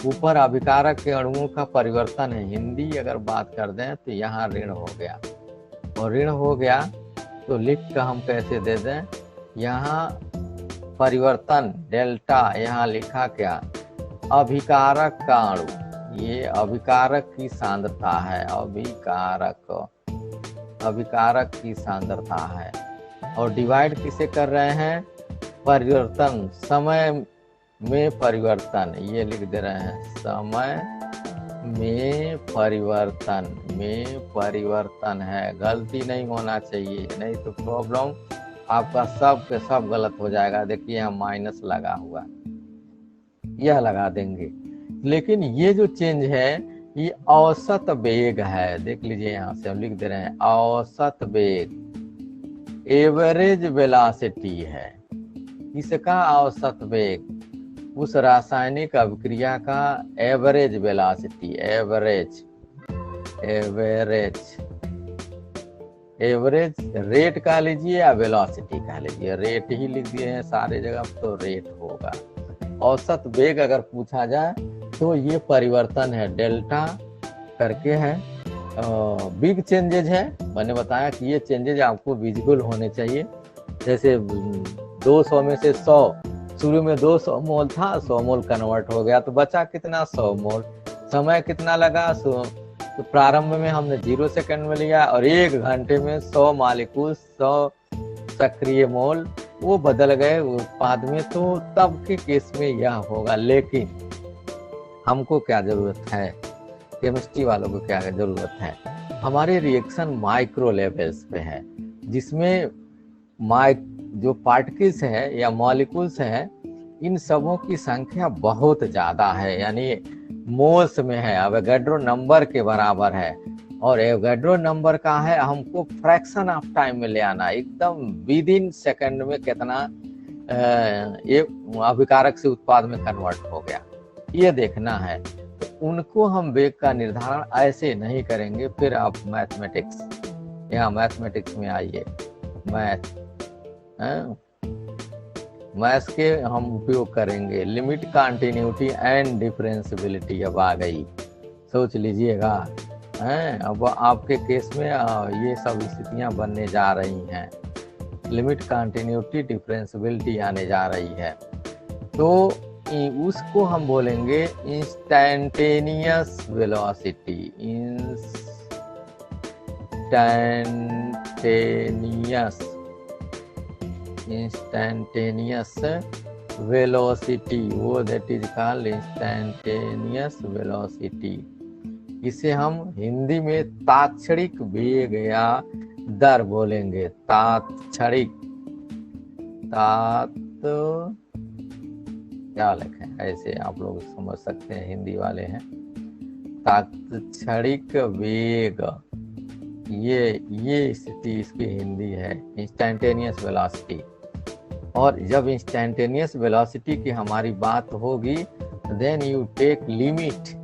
ऊपर अभिकारक के अणुओं का परिवर्तन है, हिंदी अगर बात कर दें तो यहाँ ऋण हो गया, और ऋण हो गया तो लिख कर हम कैसे दे दें, यहाँ परिवर्तन डेल्टा, यहाँ लिखा क्या, अभिकारक का अणु, ये अभिकारक की सांद्रता है, अभिकारक की सांद्रता है, और डिवाइड किसे कर रहे हैं? परिवर्तन, समय में परिवर्तन, ये लिख दे रहे हैं, समय में परिवर्तन है। गलती नहीं होना चाहिए, नहीं तो प्रॉब्लम आपका सब के सब गलत हो जाएगा। देखिए यहाँ माइनस लगा हुआ, यह लगा देंगे। लेकिन ये जो चेंज है ये औसत वेग है, देख लीजिए यहाँ से हम लिख दे रहे हैं औसत वेग, एवरेज वेलोसिटी है। इसका औसत वेग उस रासायनिक अभिक्रिया का एवरेज वेलोसिटी, एवरेज रेट का लीजिए या वेलोसिटी का लीजिए, रेट ही लिख दिए हैं सारे जगह तो रेट होगा। औसत वेग अगर पूछा जाए तो ये परिवर्तन है, डेल्टा करके है, बिग चेंजेज है। मैंने बताया कि ये चेंजेज आपको विजिबल होने चाहिए, जैसे 200 में से 100, शुरू में 200 मोल था, 100 मोल कन्वर्ट हो गया, तो बचा कितना, 100 मोल। समय कितना लगा, तो प्रारंभ में हमने 0 सेकंड में लिया और 1 घंटे में 100 मालिक्यूल 100 सक्रिय मोल वो बदल गए उत्पाद में। तो तब के केस में यह होगा। लेकिन हमको क्या जरूरत है, केमिस्ट्री वालों को क्या जरूरत है, हमारे रिएक्शन माइक्रो लेवल्स पे है, जिसमें जो पार्टिकल्स है या मॉलिक्यूल्स हैं, इन सबों की संख्या बहुत ज्यादा है, यानी मोल्स में है, एवोगाड्रो नंबर के बराबर है। और एवोगाड्रो नंबर का है, हमको फ्रैक्शन ऑफ टाइम में ले आना, एकदम विद इन सेकंड में कितना ये अभिकारक से उत्पाद में कन्वर्ट हो गया, ये देखना है। तो उनको हम वेग का निर्धारण ऐसे नहीं करेंगे। फिर आप मैथमेटिक्स, यहाँ मैथमेटिक्स में आइए, मैथ्स के हम उपयोग करेंगे। लिमिट, कंटिन्यूटी एंड डिफरेंशियबिलिटी अब आ गई, सोच लीजिएगा। अब आपके केस में ये सब स्थितियां बनने जा रही हैं, लिमिट, कंटिन्यूटी, डिफरेंशियबिलिटी आने जा रही है। तो उसको हम बोलेंगे इंस्टैंटेनियस वेलोसिटी, इंस्टैंटेनियस वेलोसिटी, वो that is called instantaneous velocity. इसे हम हिंदी में तात्क्षणिक वेग या दर बोलेंगे। तात्क्षणिक, क्या लिखें, ऐसे आप लोग समझ सकते हैं, हिंदी वाले हैं। तात्क्षणिक वेग, ये स्थिति इसकी हिंदी है, इंस्टैंटेनियस वेलोसिटी। और जब इंस्टैंटेनियस वेलोसिटी की हमारी बात होगी, देन यू टेक लिमिट,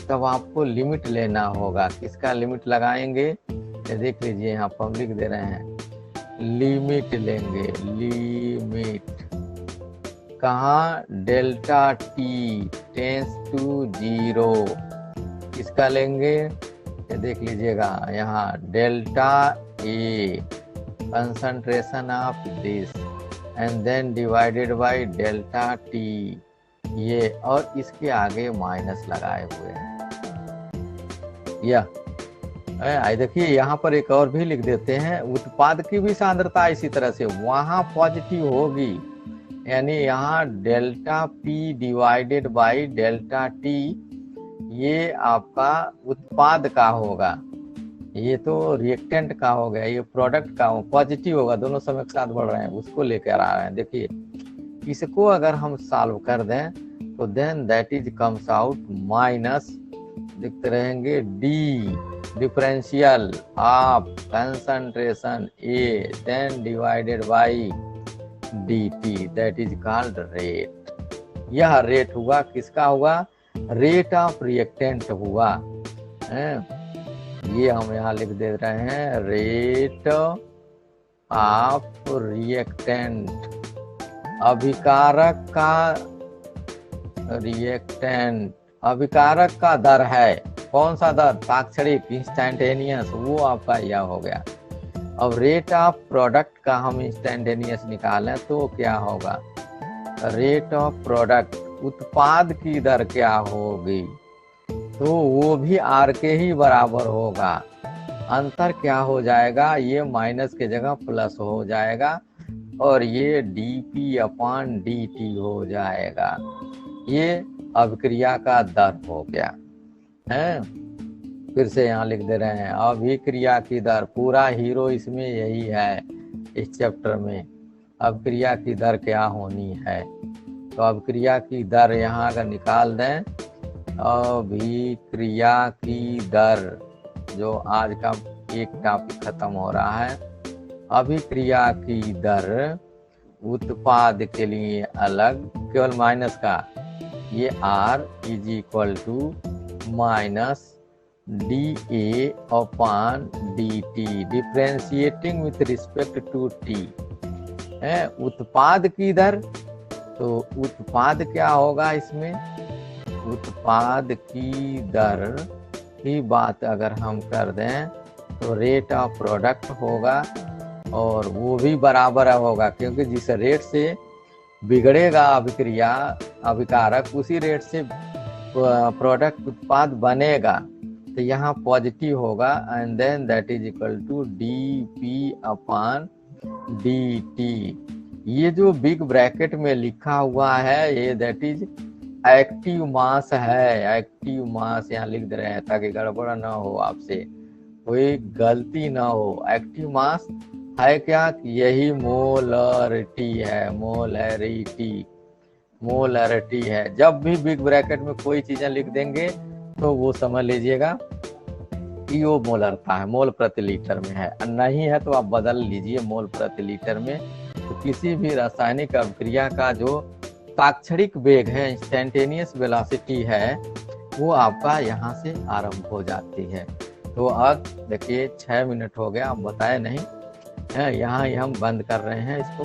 तब आपको लिमिट लेना होगा। किसका लिमिट लगाएंगे, ये देख लीजिए, यहाँ पर हम लिख दे रहे हैं, लिमिट लेंगे। लिमिट कहाँ, डेल्टा टी टेंस टू 0, किसका लेंगे, ये देख लीजिएगा, यहाँ delta A concentration of this and then divided by delta T, ये, और इसके आगे माइनस लगाए हुए हैं। देखिए यहाँ पर एक और भी लिख देते हैं, उत्पाद की भी सांद्रता इसी तरह से वहां पॉजिटिव होगी, यानी यहाँ delta P divided by delta T, ये आपका उत्पाद का होगा, ये तो रिएक्टेंट का हो गया, ये प्रोडक्ट का पॉजिटिव होगा, दोनों समय के साथ बढ़ रहे हैं, उसको लेकर आ रहे हैं। देखिए इसको अगर हम सॉल्व कर दें तो then that is comes out minus, लिखते रहेंगे, D differential of concentration A then divided by D T, that is called rate. यह रेट हुआ, किसका हुआ, रेट ऑफ रिएक्टेंट हुआ है। ये हम यहाँ लिख दे रहे हैं, रेट ऑफ रिएक्टेंट, अभिकारक का रिएक्टेंट, अभिकारक का दर है, कौन सा दर, तात्क्षणिक, इंस्टैंटेनियस, वो आपका यह हो गया। अब रेट ऑफ प्रोडक्ट का हम इंस्टैंटेनियस निकालें तो क्या होगा, रेट ऑफ प्रोडक्ट, उत्पाद की दर क्या होगी, तो वो भी आर के ही बराबर होगा। अंतर क्या हो जाएगा, ये माइनस के जगह प्लस हो जाएगा और ये dp अपॉन dt हो जाएगा। ये अभिक्रिया का दर हो गया है। फिर से यहाँ लिख दे रहे हैं, अभिक्रिया की दर, पूरा हीरो इसमें यही है, इस चैप्टर में अभिक्रिया की दर क्या होनी है। तो अभिक्रिया की दर यहाँ अगर निकाल दें, अभिक्रिया की दर, जो आज का एक टॉपिक खत्म हो रहा है, अभिक्रिया की दर उत्पाद के लिए अलग, केवल माइनस का, ये R is equal to minus dA upon dt, differentiating with respect to t है। उत्पाद की दर, तो उत्पाद क्या होगा इसमें, उत्पाद की दर की बात अगर हम कर दें तो रेट ऑफ प्रोडक्ट होगा और वो भी बराबर होगा, क्योंकि जिस रेट से बिगड़ेगा अभिक्रिया अभिकारक उसी रेट से प्रोडक्ट उत्पाद बनेगा। तो यहाँ पॉजिटिव होगा, and then that is equal to dP/dt। ये जो बिग ब्रैकेट में लिखा हुआ है ये दैट इज एक्टिव मास है। एक्टिव मास यहाँ लिख दे रहे हैं ताकि गड़बड़ ना हो, आपसे कोई गलती ना हो। एक्टिव मास है क्या? यही मोलरिटी है, मोलरिटी है। जब भी बिग ब्रैकेट में कोई चीजें लिख देंगे तो वो समझ लीजिएगा कि वो मोलरता है, मोल प्रति लीटर में है। नहीं है तो आप बदल लीजिए मोल प्रति लीटर में। तो किसी भी रासायनिक अभिक्रिया का जो ताक्षणिक वेग है, इंस्टेंटेनियस वेलोसिटी है, वो आपका यहाँ से आरंभ हो जाती है। तो अब देखिए 6 मिनट हो गया, आप बताए नहीं है, यहाँ ही हम बंद कर रहे हैं इसको।